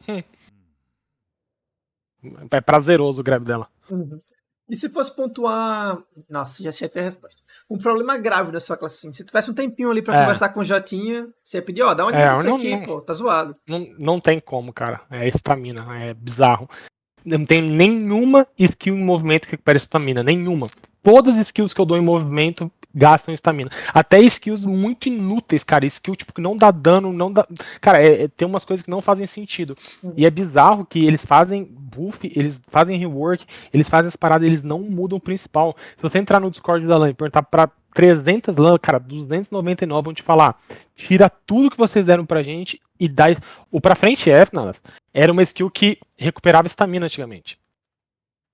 É prazeroso o grab dela. Uhum. E se fosse pontuar. Nossa, já sei até a resposta. Um problema grave na sua classe, assim. Se tivesse um tempinho ali pra É, conversar com o Jotinha, você ia pedir, ó, dá uma olhada nisso não, aqui, não, pô, tá zoado. não tem como, cara. É estamina, é bizarro. Eu não tenho nenhuma skill em movimento que recupera estamina, nenhuma. Todas as skills que eu dou em movimento gastam estamina. Até skills muito inúteis, cara. Skill tipo que não dá dano, não dá. Cara, tem umas coisas que não fazem sentido. E é Uhum. bizarro que eles fazem buff, eles fazem rework, eles fazem as paradas, eles não mudam o principal. Se você entrar no Discord da LAN e perguntar pra 300 LAN, cara, 299 vão te falar. Tira tudo que vocês deram pra gente e dá. O pra frente é, Nalas, era uma skill que recuperava estamina antigamente.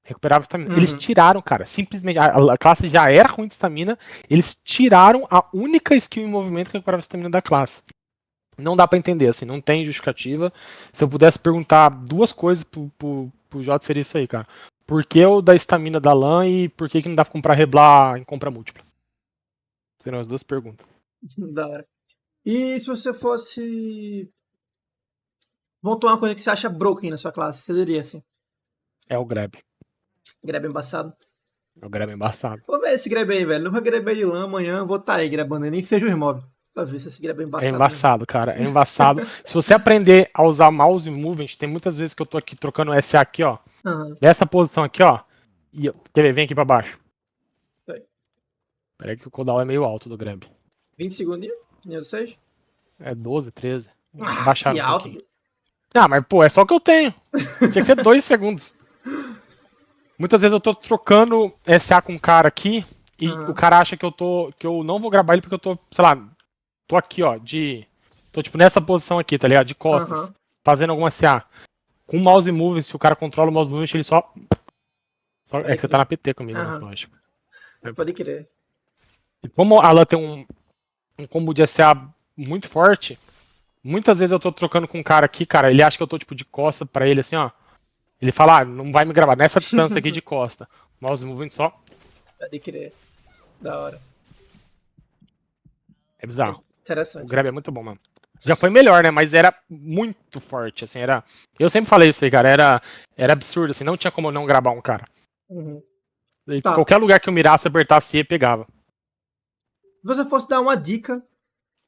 Recuperava estamina. Eles Uhum. tiraram, cara, simplesmente. A classe já era ruim de estamina. Eles tiraram a única skill em movimento que recuperava estamina da classe. Não dá pra entender, assim, não tem justificativa. Se eu pudesse perguntar duas coisas pro Jota, seria isso aí, cara. Por que o da estamina da LAN e por que não dá pra comprar Reblar em compra múltipla? Serão as duas perguntas. Da hora. E se você fosse montar uma coisa que você acha broken na sua classe, você diria assim, É o Grab. grab embaçado. É o Grab embaçado. Vou ver esse grab aí, velho. Não vou grab de lã amanhã, eu vou estar aí gravando, nem que seja o imóvel. Pra ver se esse grab é É embaçado mesmo. embaçado, cara. É embaçado. Se você aprender a usar mouse movement, tem muitas vezes que eu tô aqui trocando o SA aqui, ó. Aham. Nessa posição aqui, ó. E, quer ver? Vem aqui pra baixo. Vai. Peraí que o cooldown é meio alto do Grab. 20 segundinhos? Nível 6? É 12, 13. Ah, Baixaram que um alto. pouquinho. Ah, mas pô, é só o que eu tenho. Tinha que ser 2 segundos. Muitas vezes eu tô trocando SA com um cara aqui e o Aham. cara acha que eu não vou gravar ele porque eu tô, sei lá, tô aqui, ó, tô tipo nessa posição aqui, tá ligado? De costas, Aham. fazendo algum SA. Com o mouse movement, se o cara controla o mouse movement, ele é Pode que você tá crer. na PT comigo, né? Aham. Lógico. Pode crer. E como a Lan tem um combo de SA muito forte, muitas vezes eu tô trocando com um cara aqui, cara, ele acha que eu tô tipo de costa pra ele assim, ó. Ele fala, ah, não vai me gravar nessa distância aqui de costa. Mouse movement só. Pode crer. Da hora. É bizarro. O Interessante. grab é muito bom, mano. Já foi melhor, né? Mas era muito forte, assim, era. Eu sempre falei isso aí, cara. Era absurdo, assim, não tinha como eu não gravar um cara. Uhum. E Tá. qualquer lugar que eu mirasse, apertasse E, pegava. Se você fosse dar uma dica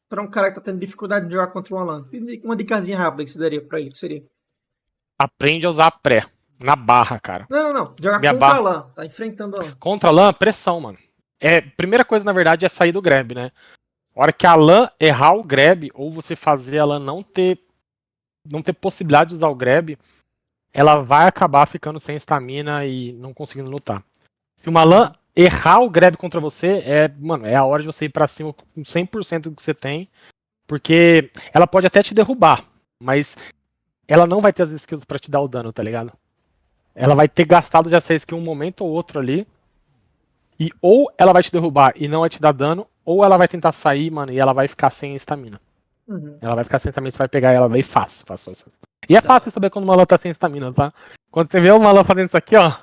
pra um cara que tá tendo dificuldade de jogar contra um Alan, uma dicasinha rápida que você daria pra ele, que seria? Aprende a usar a pré. Na barra, cara. Não, não, não. Jogar Minha contra barra. Alan. Tá enfrentando Alan. Contra a LAN, pressão, mano. Primeira coisa, na verdade, é sair do grab, né? A hora que a LAN errar o grab, ou você fazer a LAN não ter possibilidade de usar o grab, ela vai acabar ficando sem estamina e não conseguindo lutar. Se uma LAN Uhum. errar o grab contra você, mano, é a hora de você ir pra cima com 100% do que você tem, porque ela pode até te derrubar, mas ela não vai ter as skills pra te dar o dano, tá ligado? Ela vai ter gastado já essa skill um momento ou outro ali, e ou ela vai te derrubar e não vai te dar dano, ou ela vai tentar sair, mano, e ela vai ficar sem estamina. Uhum. Ela vai ficar sem estamina, você vai pegar ela bem fácil, fácil, fácil. E é Da hora. fácil saber quando uma LAN tá sem estamina, tá? Quando você vê uma LAN fazendo isso aqui, ó,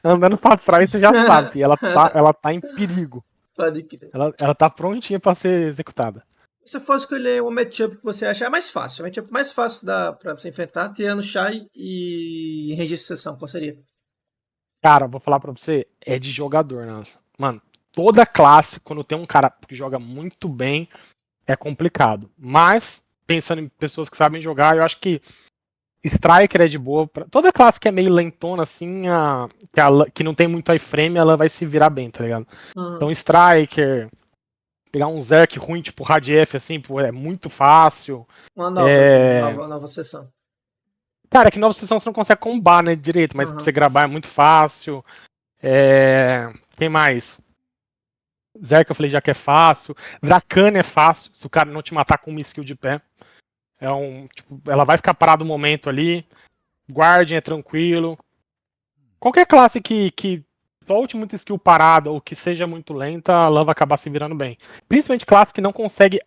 andando pra trás, você já sabe, que ela tá em perigo. Pode crer. Ela tá prontinha pra ser executada. Se você for escolher um matchup que você achar mais fácil, o matchup mais fácil pra você enfrentar, tirando Shai e Regis Sucessão, qual seria? Cara, vou falar pra você, é de jogador, nossa. Mano, toda classe, quando tem um cara que joga muito bem, é complicado. Mas, pensando em pessoas que sabem jogar, eu acho que Striker é de boa. Toda classe que é meio lentona, assim, que não tem muito iframe, ela vai se virar bem, tá ligado? Uhum. Então, Striker, pegar um Zerk ruim, tipo Radief, assim, pô, é muito fácil. Uma nova, assim, É... nova sessão. Cara, é que nova sessão você não consegue combar, né, direito, mas pra você Uhum. gravar é muito fácil. Quem mais? Zerk eu falei já que é fácil. Dracane é fácil, se o cara não te matar com uma skill de pé. Tipo, ela vai ficar parada um momento ali. Guardian é tranquilo. Qualquer classe que solte muita skill parada ou que seja muito lenta, a LAN vai acabar se virando bem. Principalmente classe que não consegue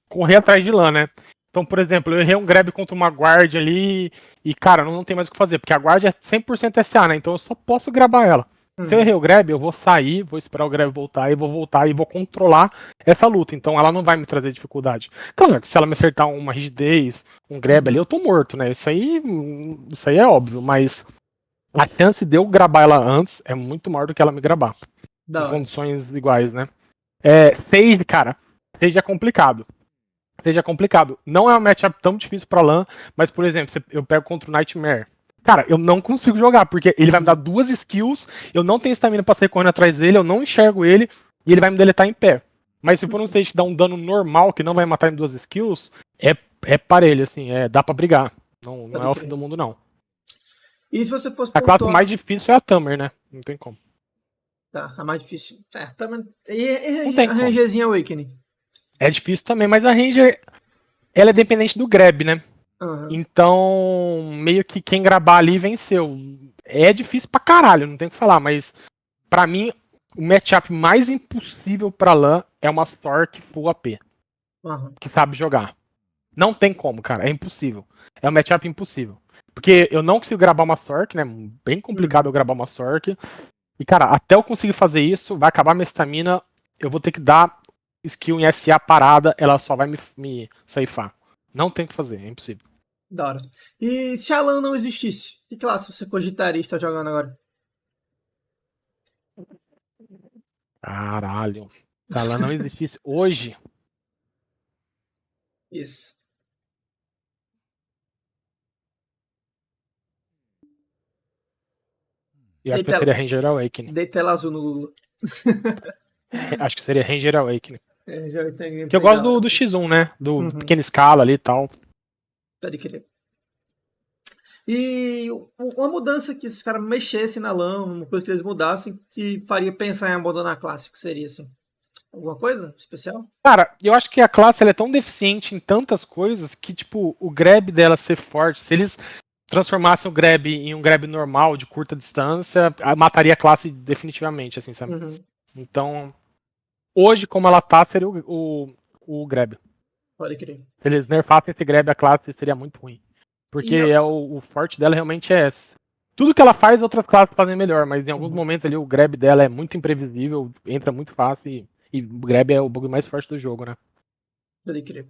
correr atrás de LAN, né? Então, por exemplo, eu errei um grab contra uma guarda ali e, cara, não tem mais o que fazer, porque a guarda é 100% SA, né? Então eu só posso grabar ela. Se eu Uhum. errei o grab, eu vou sair, vou esperar o grab voltar e vou voltar e vou controlar essa luta. Então ela não vai me trazer dificuldade. Claro que se ela me acertar uma rigidez, um grab ali, Uhum. eu tô morto, né? Isso aí é óbvio, mas a chance de eu gravar ela antes é muito maior do que ela me gravar. Em Da hora. condições iguais, né? Sage, cara, Sage é complicado. Seja complicado. Não é um matchup tão difícil pra LAN, mas, por exemplo, eu pego contra o Nightmare. Cara, eu não consigo jogar, porque ele vai me dar Uhum. duas skills, eu não tenho estamina pra sair correndo atrás dele, eu não enxergo ele, e ele vai me deletar em pé. Mas se for um stage que dá um dano normal, que não vai matar em duas skills, é parelho, assim, dá pra brigar. Não é Pode o fim do crer. mundo, não. E se você fosse A classe mais pontuar. difícil é a Tamer, né? Não tem como. Tá, a mais difícil. É, também. Não E tem a como. Rangerzinha Awakening? É difícil também, mas a Ranger, ela é dependente do grab, né? Aham. Então, meio que quem gravar ali venceu. É difícil pra caralho, não tem o que falar, mas pra mim, o matchup mais impossível pra LAN é uma Stork Full AP, Aham. que sabe jogar. Não tem como, cara, é impossível. É um matchup impossível. Porque eu não consigo gravar uma Sork, né? Bem complicado eu gravar uma Sork. E, cara, até eu conseguir fazer isso, vai acabar minha estamina, eu vou ter que dar skill em SA parada, ela só vai me saifar. Não tem o que fazer, é impossível. Da hora. E se a LAN não existisse, que classe você cogitaria estar jogando agora? Caralho. Se ela não existisse hoje, Isso. eu acho que Deita, eu seria Ranger Awakening. deita tela azul no Lula. Acho que seria Ranger Awakening. Já tem Que eu gameplay gosto da hora. do X1, né? Do Uhum, pequena escala ali e tal. pode crer. E uma mudança que esses caras mexessem na LAN, uma coisa que eles mudassem, que faria pensar em abandonar a classe, que seria assim? Alguma coisa especial? Cara, eu acho que a classe ela é tão deficiente em tantas coisas que, tipo, o grab dela ser forte, se eles transformassem o grab em um grab normal, de curta distância, mataria a classe definitivamente, assim, sabe? Uhum, Então, hoje, como ela tá, seria o grab. pode crer. Se eles nerfassem esse grab, a classe seria muito ruim. Porque E, o forte dela realmente é esse. Tudo que ela faz, outras classes fazem melhor, mas em alguns uhum, momentos ali o grab dela é muito imprevisível, entra muito fácil e o grab é o bug mais forte do jogo, né? pode crer.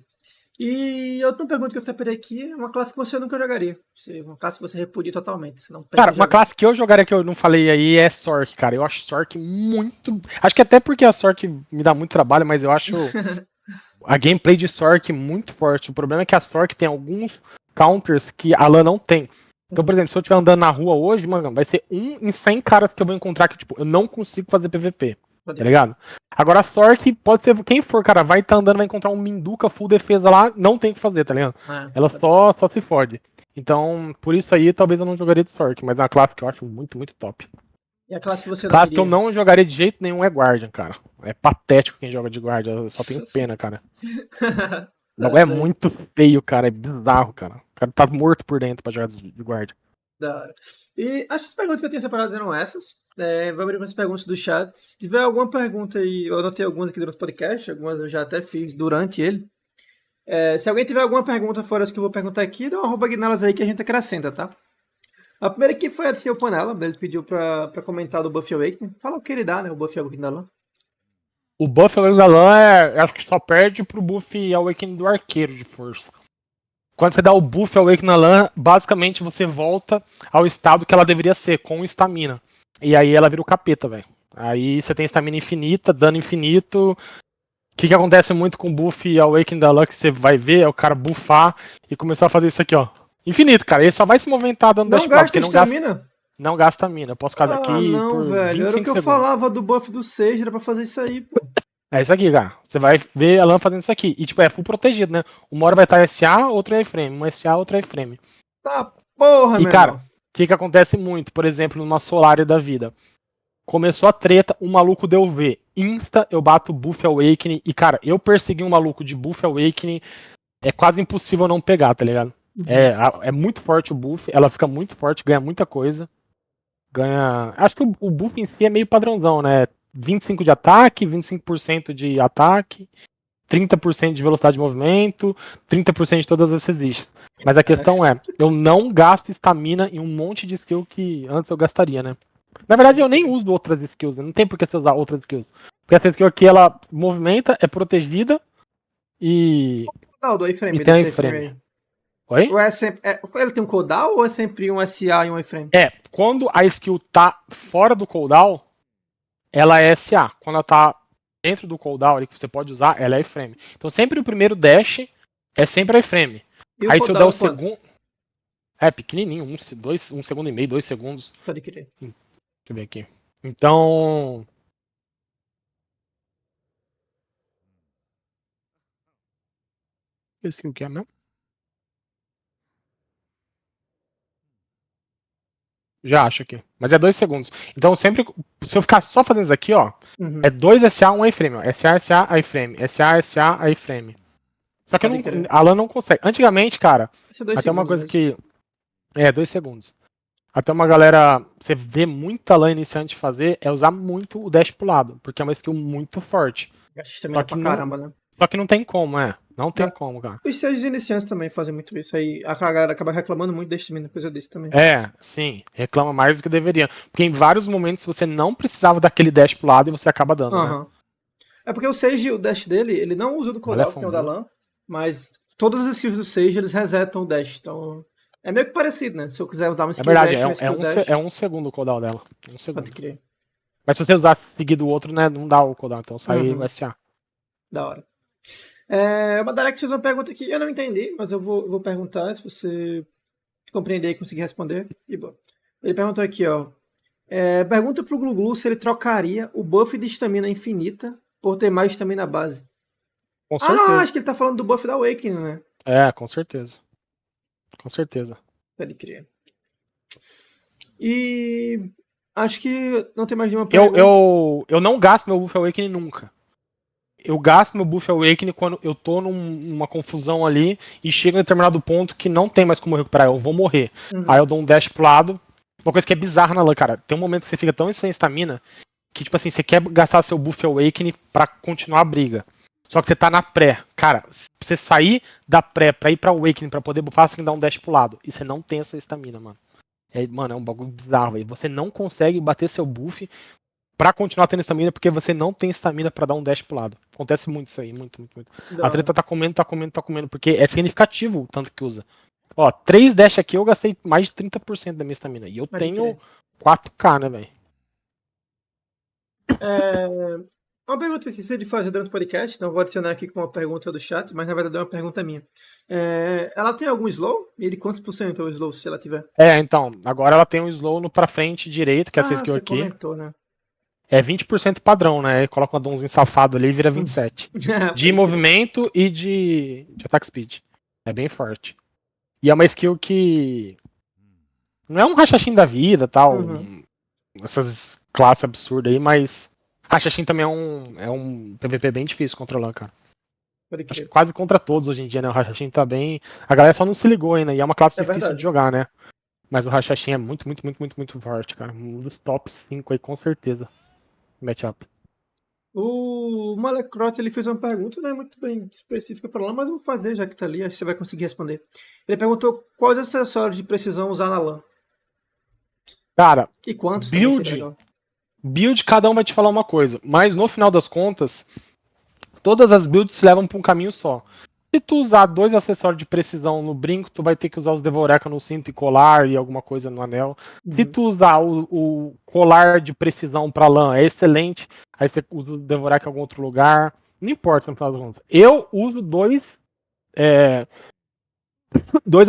E outra pergunta que eu separei aqui é uma classe que você nunca jogaria. Uma classe que você repudia totalmente, você não pensa Cara, em uma jogar. classe que eu jogaria que eu não falei aí é Sork, cara. Eu acho Sork muito. Acho que até porque a Sork me dá muito trabalho, mas eu acho a gameplay de Sork muito forte. O problema é que a Sork tem alguns counters que a LAN não tem. Então, por Uhum, exemplo, se eu estiver andando na rua hoje, mano, vai ser 1 em 100 caras que eu vou encontrar que, tipo, eu não consigo fazer PVP. pode Tá crer. ligado? Agora a Sork pode ser quem for, cara, vai estar andando, vai encontrar um Minduca full defesa lá, não tem o que fazer, tá ligado? Ela Pode crer. só se fode. Então, por isso aí, talvez eu não jogaria de Sork, mas é uma classe que eu acho muito, muito top. E a classe que você não Classe que eu iria? não jogaria de jeito nenhum é Guardian, cara. É patético quem joga de Guardian, eu só tenho pena, cara. O Tá bagulho é doido. muito feio, cara, é bizarro, cara. O cara tá morto por dentro pra jogar de Guardian. Da hora. E acho que as perguntas que eu tinha separado eram essas. Vou abrir umas perguntas do chat. Se tiver alguma pergunta aí, eu anotei algumas aqui durante o podcast, algumas eu já até fiz durante ele. Se alguém tiver alguma pergunta fora as que eu vou perguntar aqui, dá uma arroba Guinalas aí que a gente acrescenta, tá? A primeira aqui foi a do seu Panela, ele pediu pra comentar do Buff Awakening. Fala o que ele dá, né? O Buff Awakening da LAN. O buff da LAN acho que só perde pro buff Awakening do arqueiro de força. Quando você dá o buff Awakening na LAN, basicamente você volta ao estado que ela deveria ser, com estamina. E aí ela vira o capeta, velho. Aí você tem estamina infinita, dano infinito. O que acontece muito com o buff Awakening da LAN que você vai ver é o cara buffar e começar a fazer isso aqui, ó. Infinito, cara. Ele só vai se movimentar dando Não dash pro lado, gasta porque estamina? não gasta mina. Eu posso ficar Ah, aqui não, por velho. Era o que 25 eu segundos. falava do buff do Sage, era pra fazer isso aí, pô. É isso aqui, cara. Você vai ver a LAN fazendo isso aqui. E, tipo, é full protegido, né? Uma hora vai estar SA, outra iframe. Uma SA, outra iframe. Tá porra, E, meu cara, o irmão. que acontece muito? Por exemplo, numa Solaria da vida. Começou a treta, o maluco deu V. Insta, eu bato Buff Awakening. E, cara, eu persegui um maluco de Buff Awakening. É quase impossível não pegar, tá ligado? Uhum. É muito forte o buff, ela fica muito forte, ganha muita coisa. Ganha. Acho que o buff em si é meio padrãozão, né? 25 de ataque, 25% de ataque, 30% de velocidade de movimento, 30% de todas as resistências. Mas a questão é, eu não gasto estamina em um monte de skill que antes eu gastaria, né? Na verdade, eu nem uso outras skills, né? Não tem por que você usar outras skills. Porque essa skill aqui, ela movimenta, é protegida Não, do e iframe, tem a desse iframe iframe. aí. Oi? Ou é sempre. Ele tem um cooldown ou é sempre um SA e um iframe? É, quando a skill tá fora do cooldown, ela é SA. Quando ela tá dentro do cooldown ali que você pode usar, ela é iframe. Então sempre o primeiro dash é sempre a iframe. E o Aí se eu der cooldown o é quanto? segundo. É pequenininho, um segundo e meio, 2 segundos. Pode crer. Deixa eu ver aqui. Então. Esse o que é mesmo? Já acho aqui. Mas é 2 segundos. Então sempre. Se eu ficar só fazendo isso aqui, ó. É Uhum. 2 SA, 1 iframe. Ó. SA, SA, iframe. SA, SA, iframe. Só que eu Pode não, crer. a LAN não consegue. Antigamente, cara, Vai ser 2 até uma segundos coisa mesmo. que. É, 2 segundos. Até uma galera. Você vê muita LAN iniciante fazer é usar muito o dash pro lado. Porque é uma skill muito forte. Gasta Só estamina pra que não, caramba, né? só que não tem como, é. Não tem como, cara. Os Sages iniciantes também fazem muito isso. Aí a galera acaba reclamando muito desse mina, coisa desse também. É, sim, reclama mais do que deveria. Porque em vários momentos você não precisava daquele dash pro lado e você acaba dando, né? Aham. É porque o Sage, o dash dele, ele não usa do Olha cooldown, que só, tem o da LAN, mas todas as skills do Sage, eles resetam o dash. Então, é meio que parecido, né? Se eu quiser dar uma é skill verdade, dash e uma skill é dash, um segundo o cooldown dela. Um pode segundo. crer. Mas se você usar seguido o outro, né, não dá o cooldown, então sai o Uhum, SA. da hora. O Madarek fez uma pergunta que eu não entendi, mas eu vou perguntar, se você compreender e conseguir responder. E bom. Ele perguntou aqui, ó. Pergunta pro Gluglu se ele trocaria o buff de estamina infinita por ter mais estamina base. Com Ah, certeza. acho que ele tá falando do buff da Awakening, né? É, com certeza. Com certeza. Pode crer. E acho que não tem mais nenhuma Eu, pergunta. eu, eu não gasto meu Buff Awakening nunca. Eu gasto meu Buff Awakening quando eu tô numa confusão ali e chega em determinado ponto que não tem mais como recuperar, eu vou morrer. Aí Uhum. eu dou um dash pro lado. Uma coisa que é bizarra na LAN, cara. Tem um momento que você fica tão sem estamina que, tipo assim, você quer gastar seu Buff Awakening pra continuar a briga. Só que você tá na pré. Cara, se você sair da pré pra ir pra Awakening pra poder buffar, você tem que dar um dash pro lado. E você não tem essa estamina, mano. Mano, é um bagulho bizarro aí. Você não consegue bater seu buff pra continuar tendo estamina porque você não tem estamina pra dar um dash pro lado. Acontece muito isso aí, muito, muito, muito. Da A hora. treta tá comendo, tá comendo, tá comendo, porque é significativo o tanto que usa. Ó, 3 dash aqui eu gastei mais de 30% da minha estamina. E eu Pode tenho crer. 4K, né, velho? É, uma pergunta que eu esqueci de fazer durante o podcast, então eu vou adicionar aqui com uma pergunta do chat, mas na verdade é uma pergunta minha. Ela tem algum slow? E de quantos por cento é o slow, se ela tiver? É, então, agora ela tem um slow no pra frente direito, que é essa Ah, skill você aqui. comentou, né? É 20% padrão, né? Aí coloca um addonzinho safado ali e vira 27. De Pode crer. movimento e de attack speed. É bem forte. E é uma skill que não é um rachachim da vida, tal, Uhum. essas classes absurdas aí, mas rachachim também é um PVP bem difícil controlar, cara. Pode Acho que crer. quase contra todos hoje em dia, né? O rachachim tá bem. A galera só não se ligou ainda, e é uma classe É difícil de verdade. jogar, né? Mas o rachachim é muito, muito, muito, muito, muito forte, cara. Um dos top 5 aí, com certeza. Matchup. O Malecrot ele fez uma pergunta, né, muito bem específica para lá, mas eu vou fazer já que tá ali, acho que você vai conseguir responder. Ele perguntou quais acessórios de precisão usar na LAN. Cara, E quantos também seria build. legal. Build, cada um vai te falar uma coisa. Mas no final das contas, todas as builds se levam pra um caminho só. Se tu usar 2 acessórios de precisão no brinco, tu vai ter que usar os Devoreca no cinto e colar e alguma coisa no anel. Se Uhum. tu usar o colar de precisão pra lã, é excelente. Aí você usa o Devoreca em algum outro lugar. Não importa no final das contas. Eu uso dois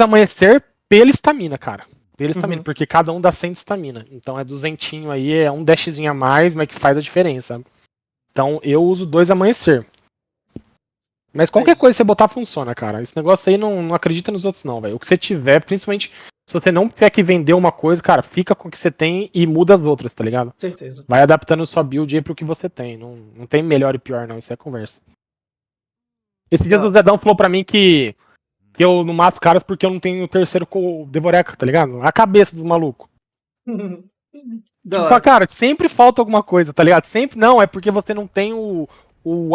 amanhecer pela estamina, cara. Pela estamina, Uhum. porque cada um dá 100 de estamina. Então é duzentinho aí, é um dashzinho a mais, mas que faz a diferença. Então eu uso 2 amanhecer. Mas É qualquer isso. coisa que você botar funciona, cara. Esse negócio aí não acredita nos outros, não, velho. O que você tiver, principalmente se você não tiver que vender uma coisa, cara, fica com o que você tem e muda as outras, tá ligado? Certeza. Vai adaptando sua build aí pro que você tem. Não tem melhor e pior, não. Isso é conversa. Esse dia Da o hora. Zedão falou pra mim que eu não mato caras porque eu não tenho o terceiro Devoreca, tá ligado? A cabeça dos malucos. Da Tipo, hora. cara, sempre falta alguma coisa, tá ligado? Sempre não, é porque você não tem o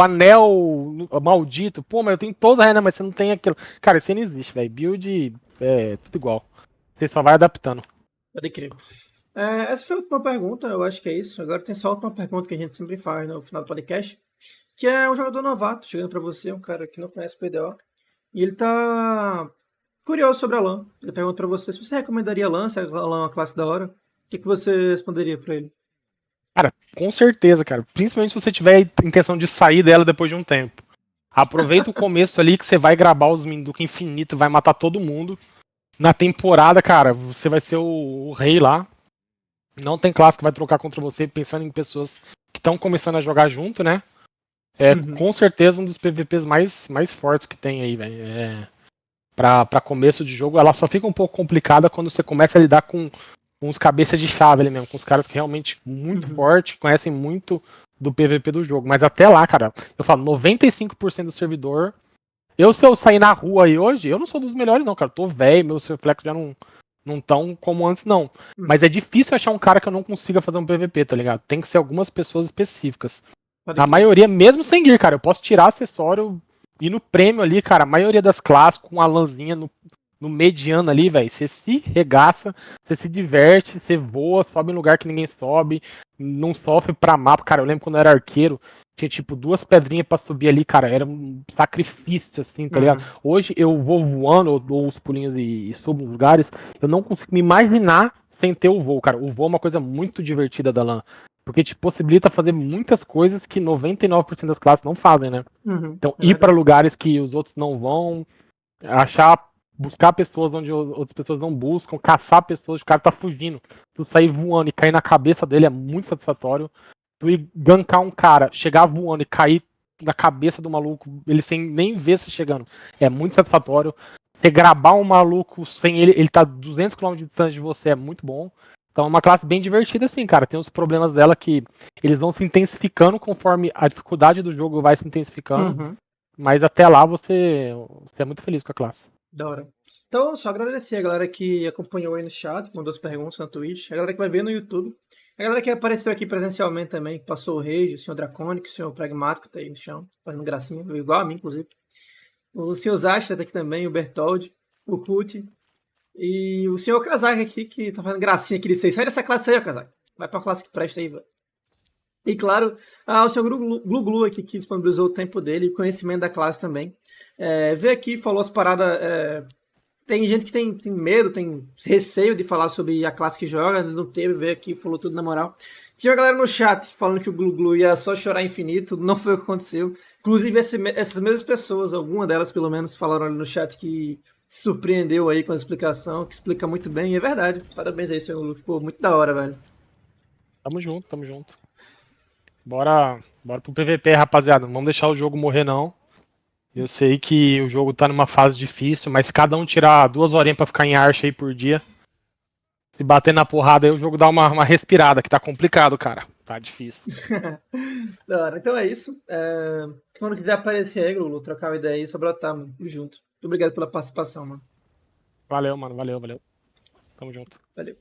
anel maldito. Pô, mas eu tenho toda a renda, mas você não tem aquilo. Cara, isso aí não existe, velho. Build é tudo igual. Você só vai adaptando. Pode crer. Essa foi a última pergunta, eu acho que é isso. Agora tem só a última pergunta que a gente sempre faz no final do podcast, que é um jogador novato chegando pra você, um cara que não conhece o PDO, e ele tá curioso sobre a LAN. Ele pergunta pra você se você recomendaria a LAN, se a LAN é uma classe da hora. O que você responderia pra ele? Cara, com certeza, cara. Principalmente se você tiver intenção de sair dela depois de um tempo. Aproveita o começo ali que você vai gravar os Minduca infinito, vai matar todo mundo. Na temporada, cara, você vai ser o rei lá. Não tem classe que vai trocar contra você, pensando em pessoas que estão começando a jogar junto, né? É Uhum, com certeza um dos PVPs mais fortes que tem aí, velho. Pra começo de jogo, ela só fica um pouco complicada quando você começa a lidar com uns cabeças de chave ali mesmo, com os caras que realmente muito uhum, forte, conhecem muito do PVP do jogo. Mas até lá, cara, eu falo, 95% do servidor. Se eu sair na rua aí hoje, eu não sou dos melhores, não, cara. Eu tô velho, meus reflexos já não tão como antes, não. Mas é uhum. difícil achar um cara que eu não consiga fazer um PVP, tá ligado? Tem que ser algumas pessoas específicas. Pode A crer. maioria, mesmo sem gear, cara, eu posso tirar acessório E no prêmio ali, cara, a maioria das classes com a lãzinha no mediano ali, velho, você se regaça, você se diverte, você voa, sobe em lugar que ninguém sobe, não sofre pra mapa. Cara, eu lembro quando eu era arqueiro, tinha tipo 2 pedrinhas pra subir ali, cara, era um sacrifício, assim, tá ligado? Uhum. Hoje eu vou voando, eu dou uns pulinhos e subo nos lugares, eu não consigo me imaginar sem ter o voo, cara. O voo é uma coisa muito divertida da LAN, porque te possibilita fazer muitas coisas que 99% das classes não fazem, né? Uhum. Então, É ir para verdade. lugares que os outros não vão, achar, buscar pessoas onde outras pessoas não buscam, caçar pessoas, o cara tá fugindo. Tu sair voando e cair na cabeça dele é muito satisfatório. Tu ir gankar um cara, chegar voando e cair na cabeça do maluco, ele sem nem ver você chegando, é muito satisfatório. Você gravar um maluco sem ele tá 200 km de distância de você, é muito bom. Então é uma classe bem divertida, assim, cara. Tem os problemas dela que eles vão se intensificando conforme a dificuldade do jogo vai se intensificando. Uhum. Mas até lá você é muito feliz com a classe. Da hora. Então, só agradecer a galera que acompanhou aí no chat, mandou as perguntas na Twitch, a galera que vai ver no YouTube, a galera que apareceu aqui presencialmente também, que passou o Rage, o Senhor Draconic, o Senhor Pragmático tá aí no chão, fazendo gracinha, igual a mim, inclusive. O Senhor Zastra tá aqui também, o Bertoldi, o Putin, e o Senhor Kazak aqui, que tá fazendo gracinha aqui de vocês. Sai dessa classe aí, ó, Kazak. Vai pra classe que presta aí, velho. E claro, o senhor Glu aqui, que disponibilizou o tempo dele e conhecimento da classe também. Veio aqui, falou as paradas. Tem gente que tem medo, tem receio de falar sobre a classe que joga, não teve, veio aqui, falou tudo na moral. Tinha uma galera no chat falando que o Glu ia só chorar infinito, não foi o que aconteceu. Inclusive, essas mesmas pessoas, alguma delas pelo menos, falaram ali no chat que se surpreendeu aí com a explicação, que explica muito bem, e é verdade. Parabéns aí, senhor Glu, ficou muito da hora, velho. Tamo junto, tamo junto. Bora pro PVP, rapaziada. Não vamos deixar o jogo morrer, não. Eu sei que o jogo tá numa fase difícil, mas se cada um tirar 2 horinhas pra ficar em Arch aí por dia, se bater na porrada aí, o jogo dá uma respirada, que tá complicado, cara. Tá difícil. Da hora. Então é isso. Quando quiser aparecer aí, Lulu, trocar uma ideia aí, só brotar, mano. Tamo junto. Muito obrigado pela participação, mano. Valeu, mano. Valeu. Tamo junto. Valeu.